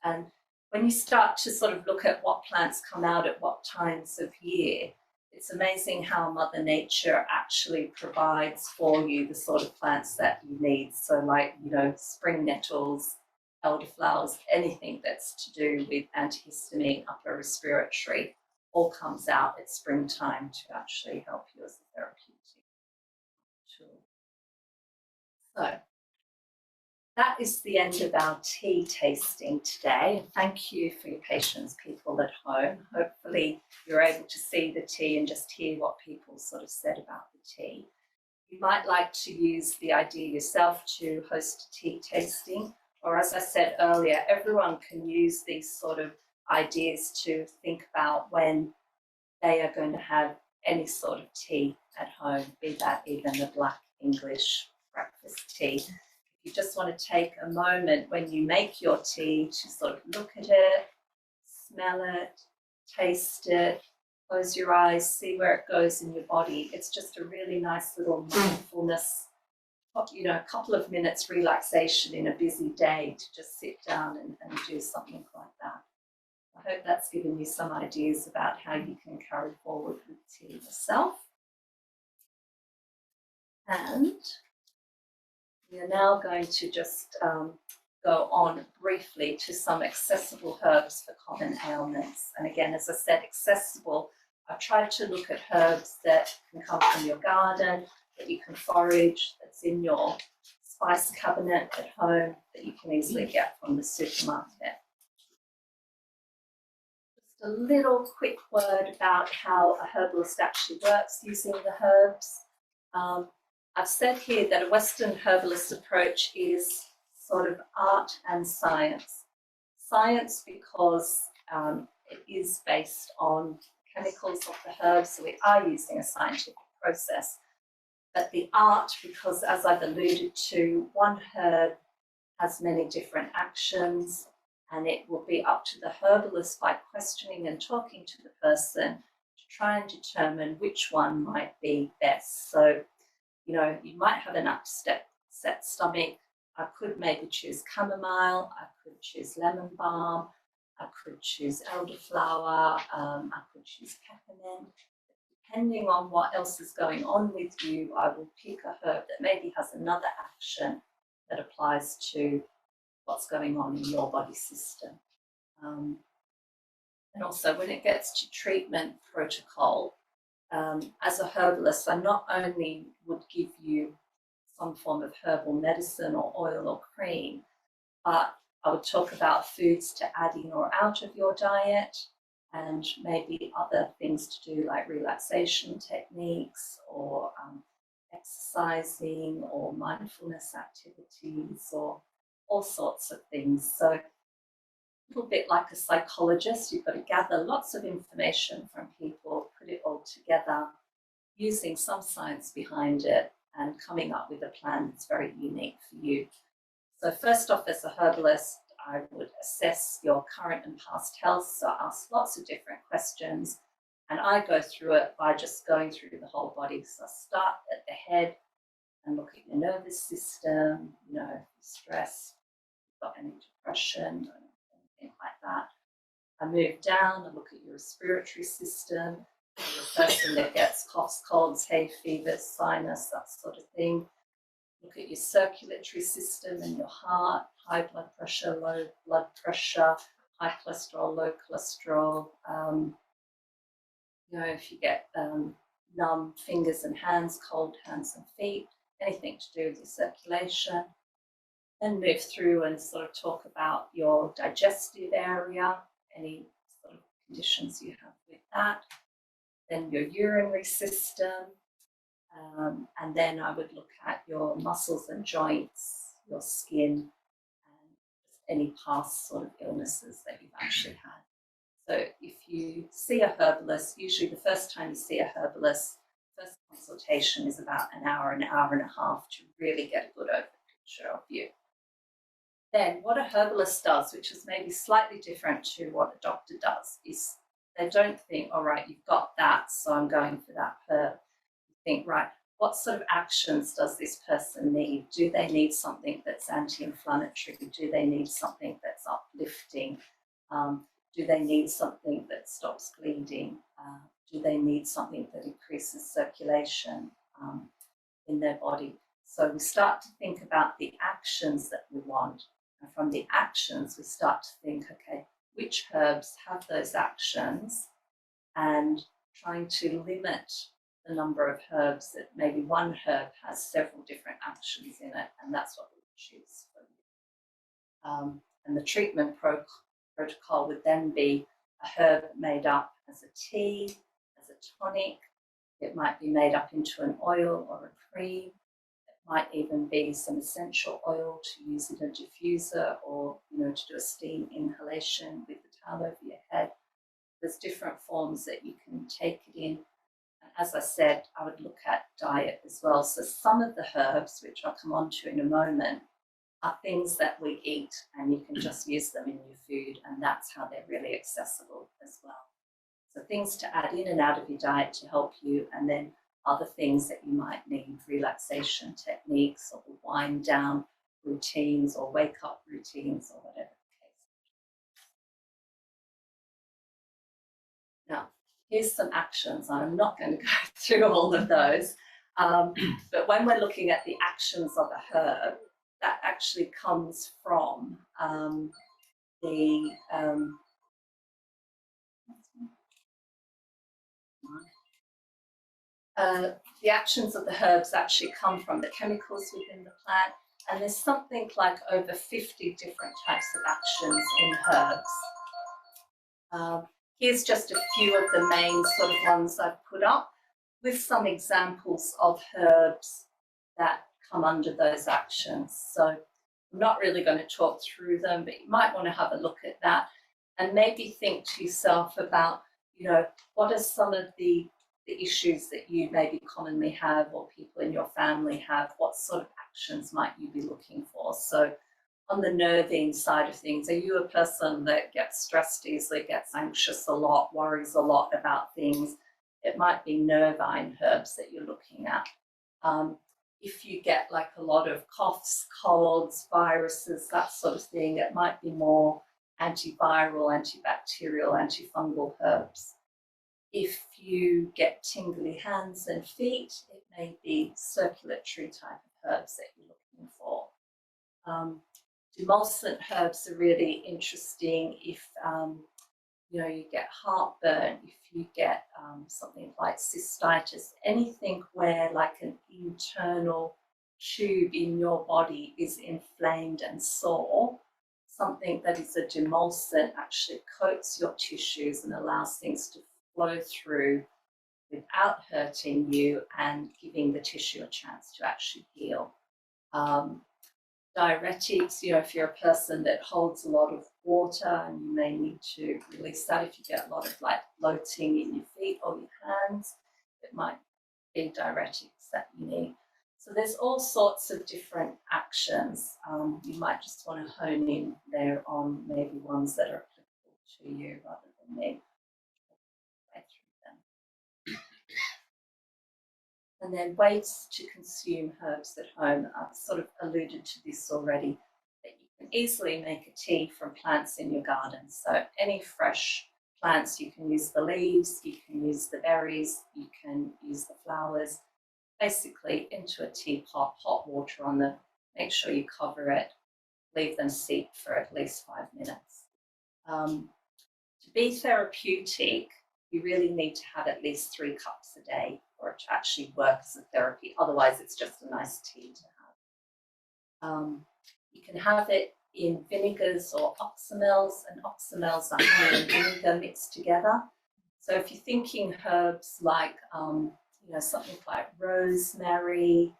Speaker 1: And when you start to sort of look at what plants come out at what times of year, it's amazing how Mother Nature actually provides for you the sort of plants that you need. So like, spring nettles, elderflowers, anything that's to do with antihistamine, upper respiratory, all comes out at springtime to actually help you as a therapeutic tool. So that is the end of our tea tasting today. Thank you for your patience, people at home. Hopefully you're able to see the tea and just hear what people sort of said about the tea. You might like to use the idea yourself to host a tea tasting, or as I said earlier, everyone can use these sort of ideas to think about when they are going to have any sort of tea at home, be that even the black English breakfast tea. You just want to take a moment when you make your tea to sort of look at it, smell it, taste it, close your eyes, see where it goes in your body. It's just a really nice little mindfulness, a couple of minutes relaxation in a busy day to just sit down and do something like that. I hope that's given you some ideas about how you can carry forward with tea yourself. And we are now going to just go on briefly to some accessible herbs for common ailments. And again, as I said, accessible, I've tried to look at herbs that can come from your garden, that you can forage, that's in your spice cabinet at home, that you can easily get from the supermarket. Just a little quick word about how a herbalist actually works using the herbs. I've said here that a Western herbalist approach is sort of art and science. Science because it is based on chemicals of the herbs, so we are using a scientific process. But the art because, as I've alluded to, one herb has many different actions, and it will be up to the herbalist by questioning and talking to the person to try and determine which one might be best. So, you know, you might have an upset stomach. I could maybe choose chamomile, I could choose lemon balm, I could choose elderflower, I could choose peppermint. Depending on what else is going on with you, I will pick a herb that maybe has another action that applies to what's going on in your body system. And also when it gets to treatment protocol, as a herbalist, I not only would give you some form of herbal medicine or oil or cream, but I would talk about foods to add in or out of your diet, and maybe other things to do like relaxation techniques or exercising or mindfulness activities or all sorts of things. So a little bit like a psychologist, you've got to gather lots of information from people, put it all together, using some science behind it and coming up with a plan that's very unique for you. So first off, as a herbalist, I would assess your current and past health. So I ask lots of different questions, and I go through it by just going through the whole body. So I start at the head and look at your nervous system, you know, stress, if you've got any depression, anything like that. I move down and look at your respiratory system, the person that gets coughs, colds, hay fever, sinus, that sort of thing. Look at your circulatory system and your heart, high blood pressure, low blood pressure, high cholesterol, low cholesterol. You know, if you get numb fingers and hands, cold hands and feet, anything to do with your circulation. Then move through and sort of talk about your digestive area, any sort of conditions you have with that. Then your urinary system. And then I would look at your muscles and joints, your skin, and any past sort of illnesses that you've actually had. So if you see a herbalist, usually the first time you see a herbalist, first consultation is about an hour and a half to really get a good overview picture of you. Then what a herbalist does, which is maybe slightly different to what a doctor does, is they don't think, all right, you've got that, so I'm going for that herb. Think, right, what sort of actions does this person need? Do they need something that's anti-inflammatory? Do they need something that's uplifting? Do they need something that stops bleeding? Do they need something that increases circulation in their body? So we start to think about the actions that we want. And from the actions, we start to think, okay, which herbs have those actions, and trying to limit the number of herbs that maybe one herb has several different actions in it, and that's what we choose for you. And the treatment protocol would then be a herb made up as a tea, as a tonic. It might be made up into an oil or a cream. It might even be some essential oil to use in a diffuser, or to do a steam inhalation with the towel over your head. There's different forms that you can take it in. And as I said, I would look at diet as well. So some of the herbs, which I'll come on to in a moment, are things that we eat, and you can just use them in your food, and that's how they're really accessible as well. So things to add in and out of your diet to help you, and then other things that you might need, relaxation techniques or wind down routines or wake up routines or whatever the case. Now, here's some actions. I'm not going to go through all of those, but when we're looking at the actions of a herb, that actually comes from the actions of the herbs actually come from the chemicals within the plant, and there's something like over 50 different types of actions in herbs. here's just a few of the main sort of ones I've put up with some examples of herbs that come under those actions. So I'm not really going to talk through them, but you might want to have a look at that and maybe think to yourself about, what are some of the issues that you maybe commonly have or people in your family have? What sort of actions might you be looking for? So on the nervine side of things, are you a person that gets stressed easily, gets anxious a lot, worries a lot about things? It might be nervine herbs that you're looking at. If you get like a lot of coughs, colds, viruses, that sort of thing, it might be more antiviral, antibacterial, antifungal herbs. If you get tingly hands and feet, it may be circulatory type of herbs that you're looking for. Demulcent herbs are really interesting if you get heartburn, if you get something like cystitis, anything where like an internal tube in your body is inflamed and sore, something that is a demulcent actually coats your tissues and allows things to flow through without hurting you and giving the tissue a chance to actually heal. Diuretics, if you're a person that holds a lot of water and you may need to release that, if you get a lot of like bloating in your feet or your hands, it might be diuretics that you need. So there's all sorts of different actions. You might just want to hone in there on maybe ones that are applicable to you rather than me. And then ways to consume herbs at home. I've sort of alluded to this already, that you can easily make a tea from plants in your garden. So any fresh plants, you can use the leaves, you can use the berries, you can use the flowers, basically into a teapot, hot water on them, make sure you cover it, leave them steep for at least 5 minutes. To be therapeutic, you really need to have at least 3 cups a day for it to actually work as a therapy. Otherwise, it's just a nice tea to have. You can have it in vinegars or oxymels, and oxymels are honey and vinegar mixed together. So if you're thinking herbs like, something like rosemary,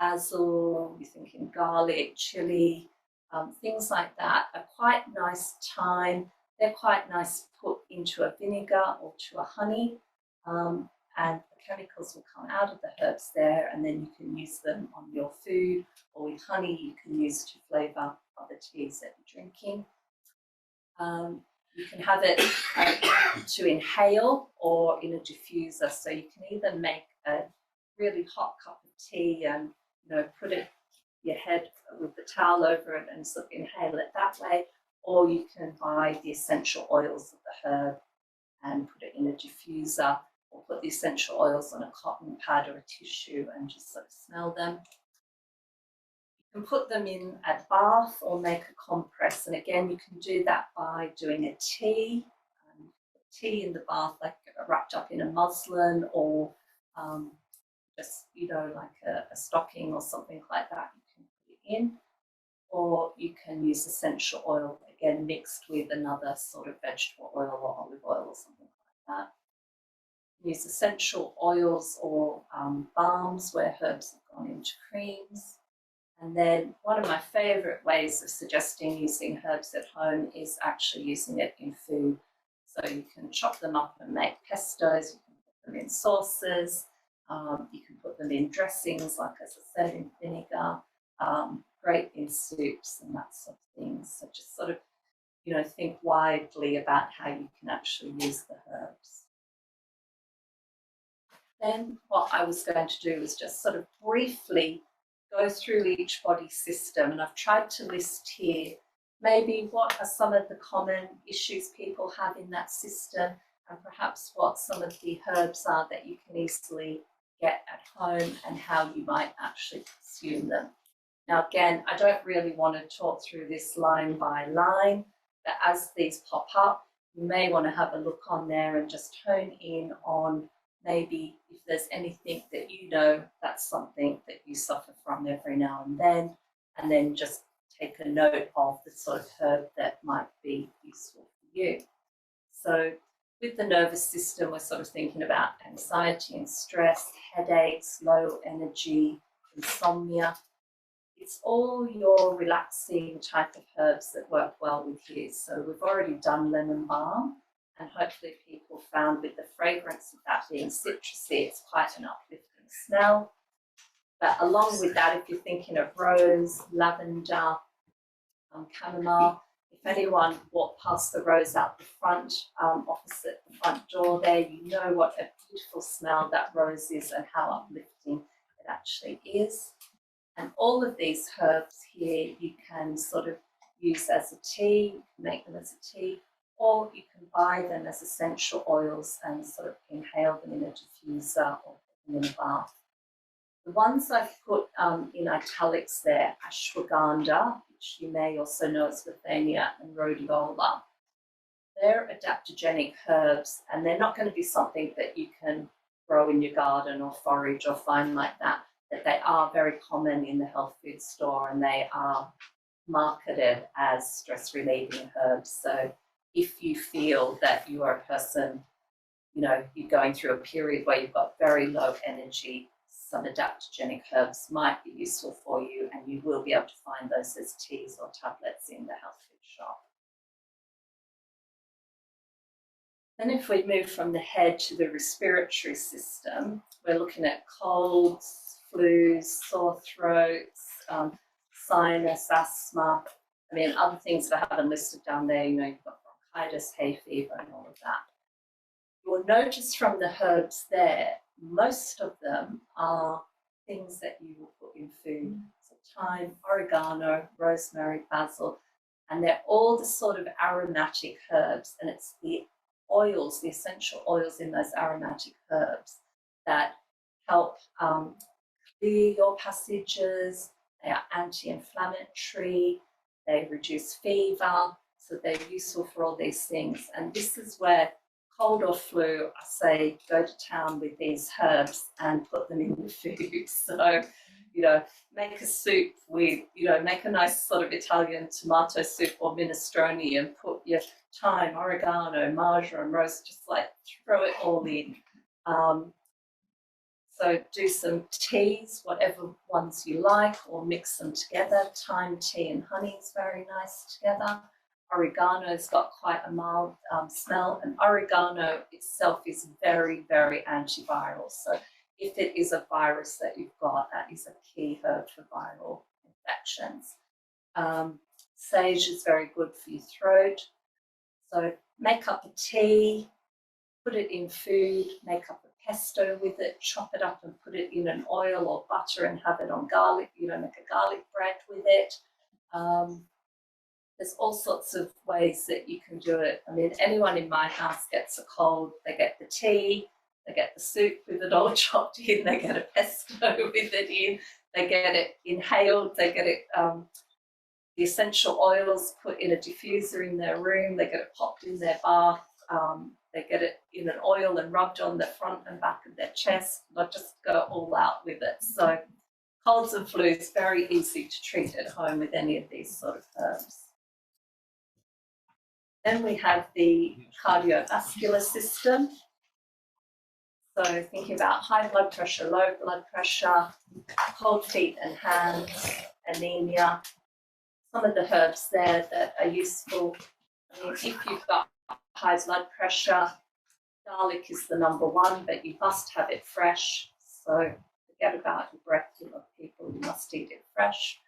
Speaker 1: basil, you're thinking garlic, chili, things like that are quite nice thyme. They're quite nice put into a vinegar or to a honey, and the chemicals will come out of the herbs there, and then you can use them on your food, or with honey you can use to flavour other teas that you're drinking. You can have it to inhale or in a diffuser, so you can either make a really hot cup of tea and put it your head with the towel over it and sort of inhale it that way, or you can buy the essential oils of the herb and put it in a diffuser, or put the essential oils on a cotton pad or a tissue and just sort of smell them. You can put them in a bath or make a compress, and again you can do that by doing a tea. Tea in the bath, like wrapped up in a muslin, or just like a stocking or something like that, you can put it in. Or you can use essential oil, again mixed with another sort of vegetable oil or olive oil or something like that. Use essential oils or balms where herbs have gone into creams. And then one of my favourite ways of suggesting using herbs at home is actually using it in food. So you can chop them up and make pestos, you can put them in sauces, you can put them in dressings, like as I said, in vinegar, great in soups and that sort of thing. So just sort of, think widely about how you can actually use the herbs. Then what I was going to do is just sort of briefly go through each body system, and I've tried to list here maybe what are some of the common issues people have in that system, and perhaps what some of the herbs are that you can easily get at home and how you might actually consume them. Now again, I don't really want to talk through this line by line, but as these pop up, you may want to have a look on there and just hone in on maybe if there's anything that that's something that you suffer from every now and then just take a note of the sort of herb that might be useful for you. So with the nervous system, we're sort of thinking about anxiety and stress, headaches, low energy, insomnia. It's all your relaxing type of herbs that work well with you. So we've already done lemon balm, and hopefully people found with the fragrance of that being citrusy, it's quite an uplifting smell. But along with that, if you're thinking of rose, lavender, chamomile, if anyone walked past the rose out the front, opposite the front door there, you know what a beautiful smell that rose is and how uplifting it actually is. And all of these herbs here you can sort of use as a tea, make them as a tea, or you can buy them as essential oils and sort of inhale them in a diffuser or in a bath. The ones I've put in italics there, ashwagandha, which you may also know as withania, and rhodiola. They're adaptogenic herbs, and they're not going to be something that you can grow in your garden or forage or find like that, but they are very common in the health food store, and they are marketed as stress relieving herbs. So if you feel that you are a person, you know, you're going through a period where you've got very low energy, some adaptogenic herbs might be useful for you, and you will be able to find those as teas or tablets in the health food shop. Then if we move from the head to the respiratory system, we're looking at colds, flus, sore throats, sinus, asthma. I mean, other things that I haven't listed down there, you know, you've got bronchitis, hay fever, and all of that. You'll notice from the herbs there, most of them are things that you will put in food. So thyme, oregano, rosemary, basil, and they're all the sort of aromatic herbs, and it's the oils, the essential oils in those aromatic herbs that help clear your passages. They are anti-inflammatory, they reduce fever, so they're useful for all these things. And this is where cold or flu, I say go to town with these herbs and put them in the food. So, you know, make a soup with, you know, make a nice sort of Italian tomato soup or minestrone and put your thyme, oregano, marjoram, rose, just like throw it all in. So do some teas, whatever ones you like, or mix them together. Thyme tea and honey is very nice together. Oregano's got quite a mild smell, and oregano itself is very, very antiviral. So if it is a virus that you've got, that is a key herb for viral infections. Sage is very good for your throat. So make up a tea, put it in food, make up a pesto with it, chop it up and put it in an oil or butter and have it on garlic, you know, make a garlic bread with it. There's all sorts of ways that you can do it. I mean, anyone in my house gets a cold, they get the tea, they get the soup with it all chopped in, they get a pesto with it in, they get it inhaled, they get it, the essential oils put in a diffuser in their room, they get it popped in their bath, they get it in an oil and rubbed on the front and back of their chest. They just go all out with it. So colds and flus, very easy to treat at home with any of these sort of herbs. Then we have the cardiovascular system. So thinking about high blood pressure, low blood pressure, cold feet and hands, anemia, some of the herbs there that are useful. I mean, if you've got high blood pressure, garlic is the number one, but you must have it fresh. So forget about your breath, you love people, you must eat it fresh.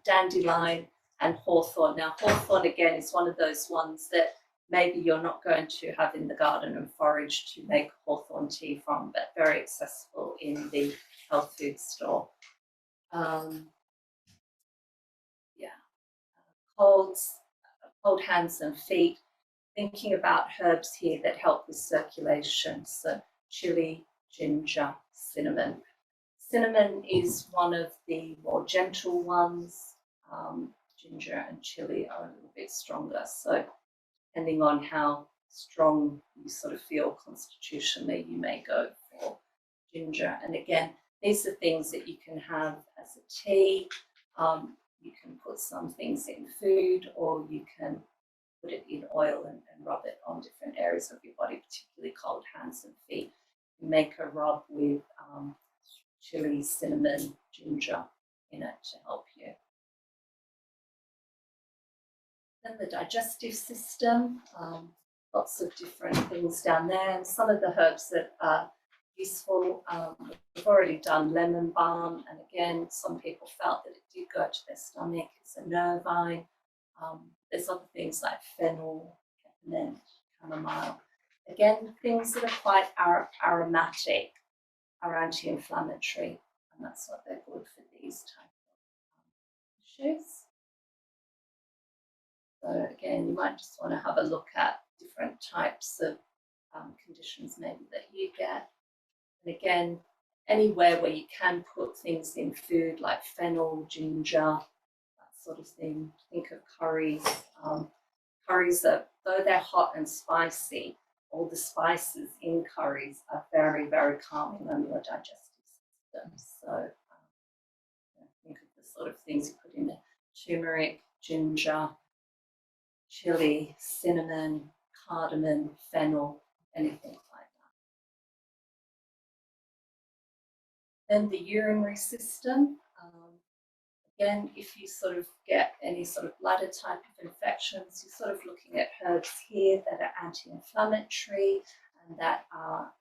Speaker 1: Dandelion and hawthorn. Now, hawthorn again is one of those ones that maybe you're not going to have in the garden and forage to make hawthorn tea from, but very accessible in the health food store. Cold hands and feet. Thinking about herbs here that help with circulation. So chili, ginger, cinnamon. Cinnamon is one of the more gentle ones. Ginger and chili are a little bit stronger. So depending on how strong you sort of feel constitutionally, you may go for ginger. And again, these are things that you can have as a tea. You can put some things in food, or you can put it in oil and rub it on different areas of your body, particularly cold hands and feet. You make a rub with chili, cinnamon, ginger in it to help you. Then the digestive system, lots of different things down there. And some of the herbs that are useful, we've already done lemon balm, and again, some people felt that it did go to their stomach. It's a nervine. There's other things like fennel, peppermint, chamomile. Again, things that are quite aromatic are anti-inflammatory, and that's what they're good for these type of issues. So again, you might just want to have a look at different types of conditions maybe that you get. And again, anywhere where you can put things in food like fennel, ginger, that sort of thing. Think of curries. Curries are, though they're hot and spicy, all the spices in curries are very, very calming on your digestive system. So think of the sort of things you put in there: turmeric, ginger, chili, cinnamon, cardamom, fennel, anything like that. Then the urinary system. Again, if you sort of get any sort of bladder type of infections, you're sort of looking at herbs here that are anti-inflammatory and that are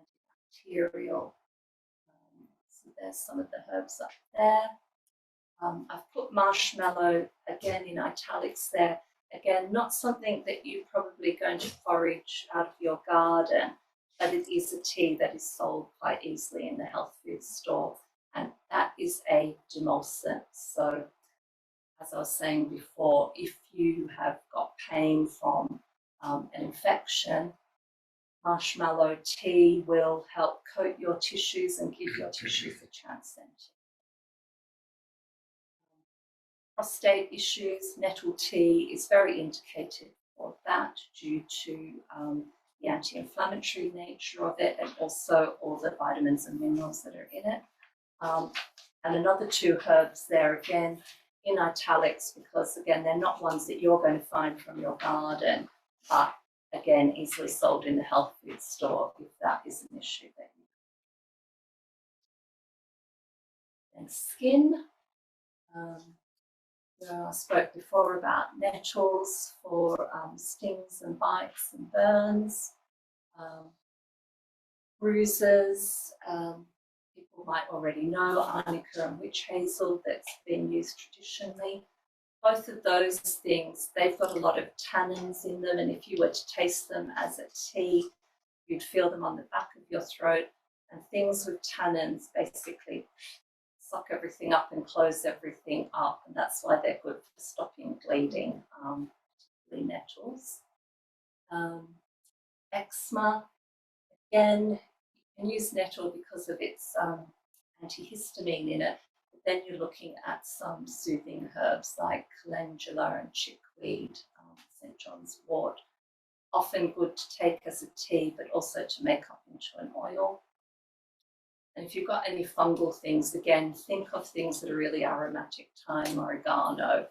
Speaker 1: antibacterial. So there's some of the herbs up there. I've put marshmallow again in italics there. Again, not something that you're probably going to forage out of your garden, but it is a tea that is sold quite easily in the health food store, and that is a demulcent. So as I was saying before, if you have got pain from an infection, marshmallow tea will help coat your tissues and give your tissues a chance then to. Prostate issues, nettle tea is very indicated for that due to the anti-inflammatory nature of it and also all the vitamins and minerals that are in it. And another two herbs there again in italics because again they're not ones that you're going to find from your garden, but again easily sold in the health food store if that is an issue that you have. And skin. I spoke before about nettles for stings and bites and burns, bruises. People might already know arnica and witch hazel that's been used traditionally. Both of those things, they've got a lot of tannins in them, and if you were to taste them as a tea, you'd feel them on the back of your throat. And things with tannins basically suck everything up and close everything up, and that's why they're good for stopping bleeding, particularly nettles. Eczema, again, you can use nettle because of its antihistamine in it, but then you're looking at some soothing herbs like calendula and chickweed, St. John's wort, often good to take as a tea, but also to make up into an oil. And if you've got any fungal things, again, think of things that are really aromatic: thyme, oregano,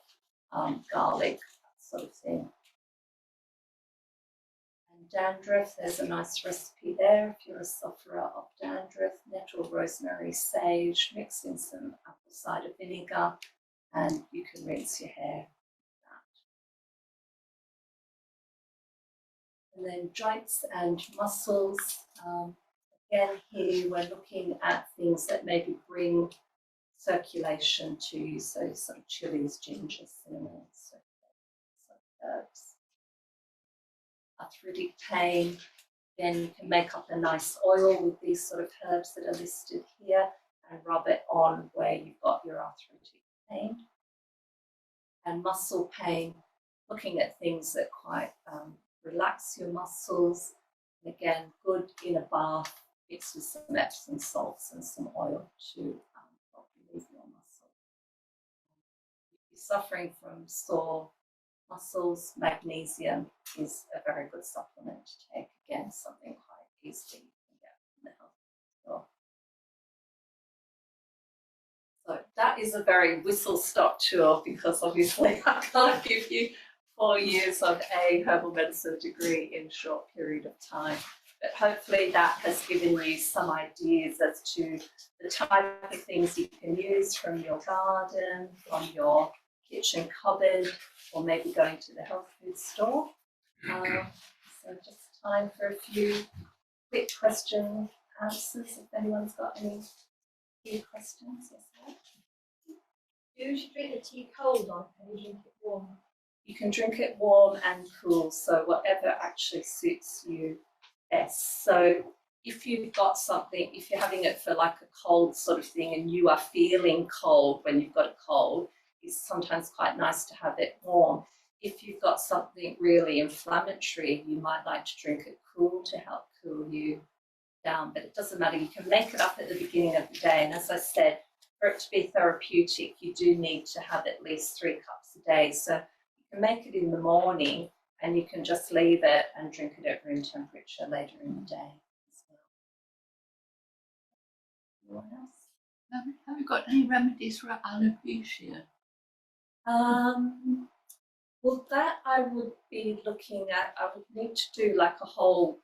Speaker 1: garlic, that sort of thing. And dandruff, there's a nice recipe there if you're a sufferer of dandruff: nettle, rosemary, sage, mix in some apple cider vinegar, and you can rinse your hair with that. And then joints and muscles. Again, here we're looking at things that maybe bring circulation to you, so sort of chilies, ginger, cinnamon, so herbs. Arthritic pain, then you can make up a nice oil with these sort of herbs that are listed here and rub it on where you've got your arthritic pain. And muscle pain, looking at things that quite relax your muscles. And again, good in a bath, mixed with some Epsom salts and some oil to help relieve your muscle. If you're suffering from sore muscles, magnesium is a very good supplement to take. Again, something quite easily you can get from the health store. So that is a very whistle-stop tour because obviously I can't give you 4 years of a herbal medicine degree in a short period of time. But hopefully that has given you some ideas as to the type of things you can use from your garden, from your kitchen cupboard, or maybe going to the health food store. So just time for a few quick question answers if anyone's got any few questions. Yes, ma'am.
Speaker 5: Do you drink the tea cold or can you drink it warm?
Speaker 1: You can drink it warm and cool, so whatever actually suits you best. So if you've got something, if you're having it for like a cold sort of thing and you are feeling cold when you've got a cold, it's sometimes quite nice to have it warm. If you've got something really inflammatory, you might like to drink it cool to help cool you down, but it doesn't matter. You can make it up at the beginning of the day, and as I said, for it to be therapeutic, you do need to have at least 3 cups a day. So you can make it in the morning and you can just leave it and drink it at room temperature later in the day as well. Anyone else?
Speaker 4: Have you got any remedies for alopecia?
Speaker 1: Well, that I would be looking at. I would need to do like a whole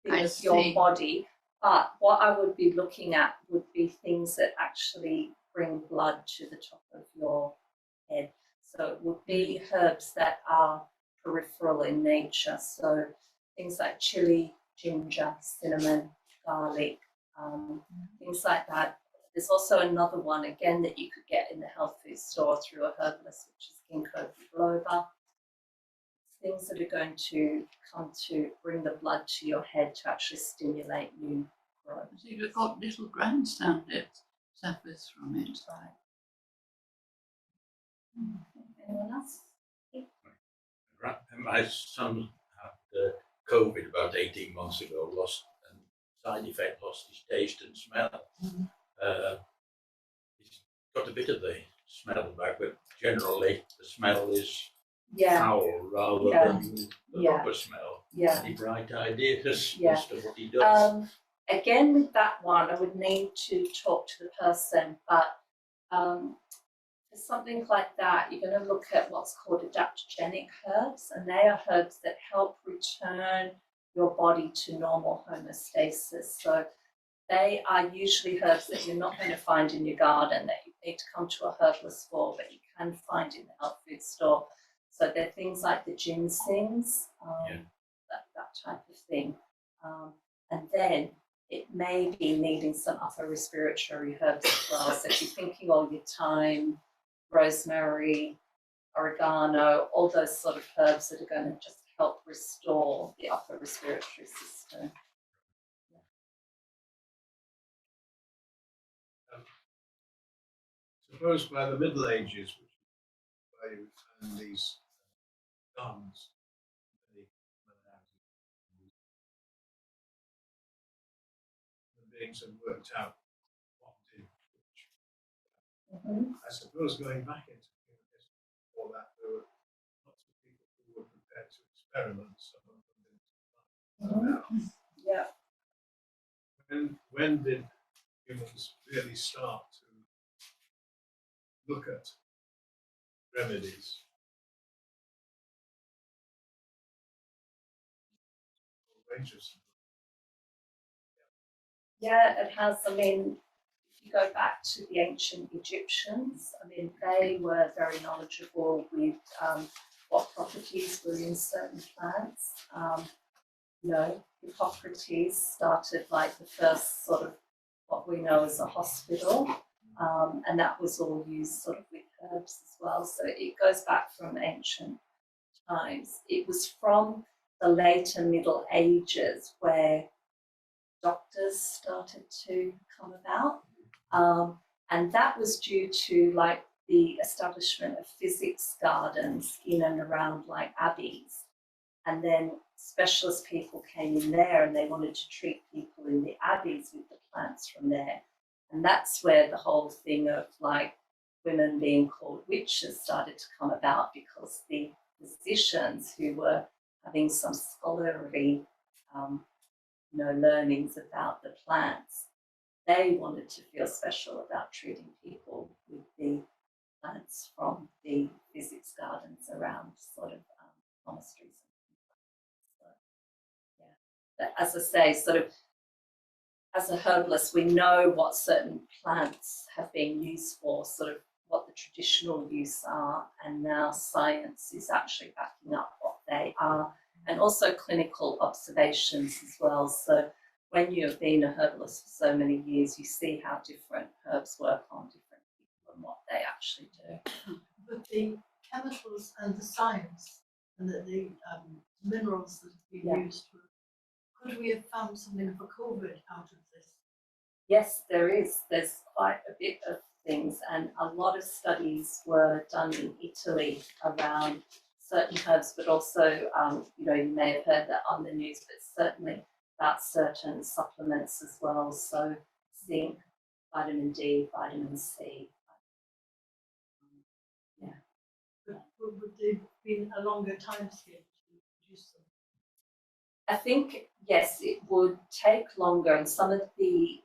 Speaker 1: thing
Speaker 4: I
Speaker 1: of your
Speaker 4: see.
Speaker 1: body. But what I would be looking at would be things that actually bring blood to the top of your head. So it would be herbs that are peripheral in nature. So things like chili, ginger, cinnamon, garlic, things like that. There's also another one, again, that you could get in the health food store through a herbalist, which is ginkgo biloba. Things that are going to come to bring the blood to your head to actually stimulate new growth.
Speaker 4: So you've got little grandstand that suffers from it.
Speaker 1: Right. Anyone else?
Speaker 3: My son had COVID about 18 months ago, lost his taste and smell. He's got a bit of the smell back, but generally the smell is foul rather than the proper smell.
Speaker 1: Yeah.
Speaker 3: Any bright ideas as to what he does?
Speaker 1: Again, with that one, I would need to talk to the person, but for something like that, you're going to look at what's called adaptogenic herbs, and they are herbs that help return your body to normal homeostasis. So they are usually herbs that you're not going to find in your garden, that you need to come to a herbalist for, but you can find in the health food store. So they're things like the ginsengs, that type of thing. And then it may be needing some upper respiratory herbs as well. So if you're thinking all your thyme, rosemary, oregano, all those sort of herbs that are going to just help restore the upper respiratory system.
Speaker 3: Suppose by the Middle Ages, which is where you found these gardens, the beings have worked out what did which. I suppose going back into history before that, there were lots of people who were prepared to experiment. Some of them didn't.
Speaker 1: Yeah.
Speaker 3: When did humans really start to look at remedies?
Speaker 1: Yeah, it has. I mean, if you go back to the ancient Egyptians, I mean, they were very knowledgeable with what properties were in certain plants. Hippocrates started like the first sort of what we know as a hospital, and that was all used sort of with herbs as well. So it goes back from ancient times. It was from the later Middle Ages where doctors started to come about, and that was due to like the establishment of physics gardens in and around like abbeys, and then specialist people came in there and they wanted to treat people in the abbeys with the plants from there, and that's where the whole thing of like women being called witches started to come about, because the physicians who were having some scholarly learnings about the plants, they wanted to feel special about treating people with the plants from the physics gardens around sort of monasteries. So, yeah. But as I say, sort of, as a herbalist, we know what certain plants have been used for, sort of what the traditional use are, and now science is actually backing up what they are, and also clinical observations as well. So when you've been a herbalist for so many years, you see how different herbs work on different people and what they actually do.
Speaker 6: But the chemicals and the science and the minerals that have been used, could we have found something for COVID out of this?
Speaker 1: Yes, there is. There's quite a bit of things, and a lot of studies were done in Italy around certain herbs, but also, you may have heard that on the news, but certainly about certain supplements as well. So zinc, vitamin D, vitamin C.
Speaker 6: But would there have been a longer time scale to produce them?
Speaker 1: I think, yes, it would take longer, and some of the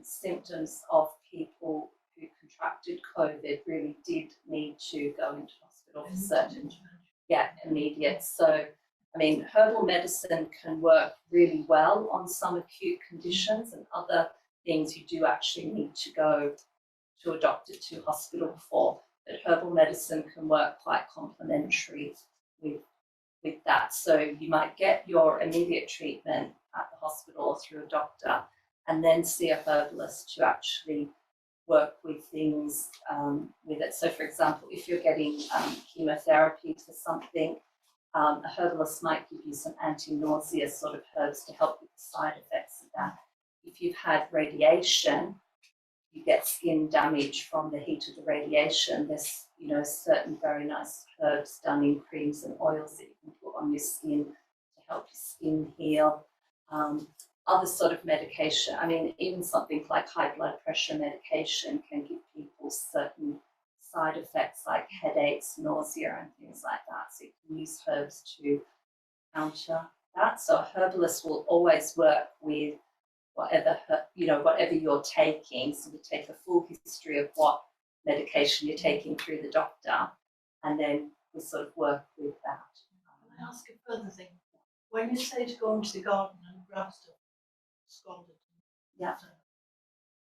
Speaker 1: symptoms of people who contracted COVID really did need to go into hospital for certain, immediate. So, I mean, herbal medicine can work really well on some acute conditions, and other things you do actually need to go to a doctor, to hospital for. But herbal medicine can work quite complementary with that. So you might get your immediate treatment at the hospital or through a doctor, and then see a herbalist to actually work with things with it. So, for example, if you're getting chemotherapy for something, a herbalist might give you some anti-nausea sort of herbs to help with the side effects of that. If you've had radiation, you get skin damage from the heat of the radiation. There's, certain very nice herbs done in creams and oils that you can put on your skin to help your skin heal. Other sort of medication, I mean, even something like high blood pressure medication can give people certain side effects like headaches, nausea, and things like that. So you can use herbs to counter that. So a herbalist will always work with whatever you're taking. So we take a full history of what medication you're taking through the doctor, and then we sort of work with that.
Speaker 6: Can I ask a further thing? When you say to go into the garden and grab stuff, scalded,
Speaker 1: Yeah.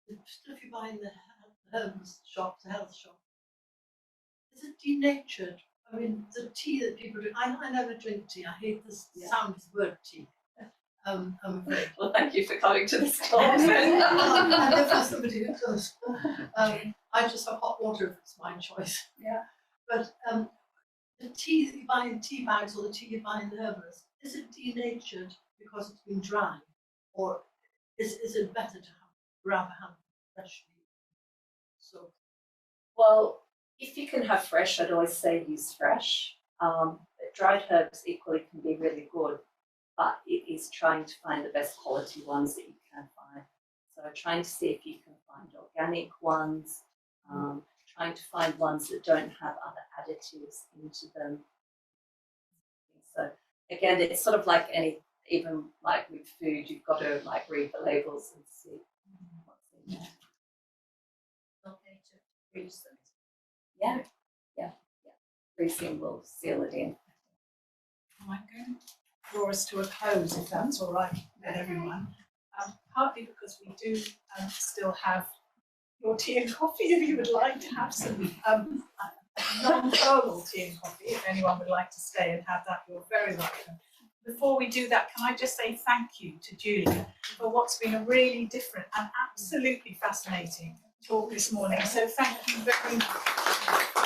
Speaker 6: the stuff you buy in the herbs shop, the health shop, is it denatured? I mean, the tea that people drink, I never drink tea. I hate the sound of the word tea. I'm afraid.
Speaker 1: Well, thank you for coming to this talk.
Speaker 6: I live with somebody who does. I just have hot water if it's my choice.
Speaker 1: Yeah.
Speaker 6: But the tea that you buy in tea bags or the tea you buy in the herbalist, is it denatured because it's been dry? Or is it better to grab a hand freshly? So,
Speaker 1: Well, if you can have fresh, I'd always say use fresh. But dried herbs equally can be really good, but it is trying to find the best quality ones that you can find. So trying to see if you can find organic ones, trying to find ones that don't have other additives into them. So again, it's sort of like even like with food, you've got to like read the labels and see what's in there.
Speaker 5: Okay, to freeze them.
Speaker 1: Yeah. Freezing will seal it in.
Speaker 2: I'm going to draw us to a close, if that's all right with everyone. Partly because we do still have your tea and coffee, if you would like to have some non-herbal tea and coffee, if anyone would like to stay and have that, you're very welcome. Before we do that, can I just say thank you to Julie for what's been a really different and absolutely fascinating talk this morning. So thank you very much.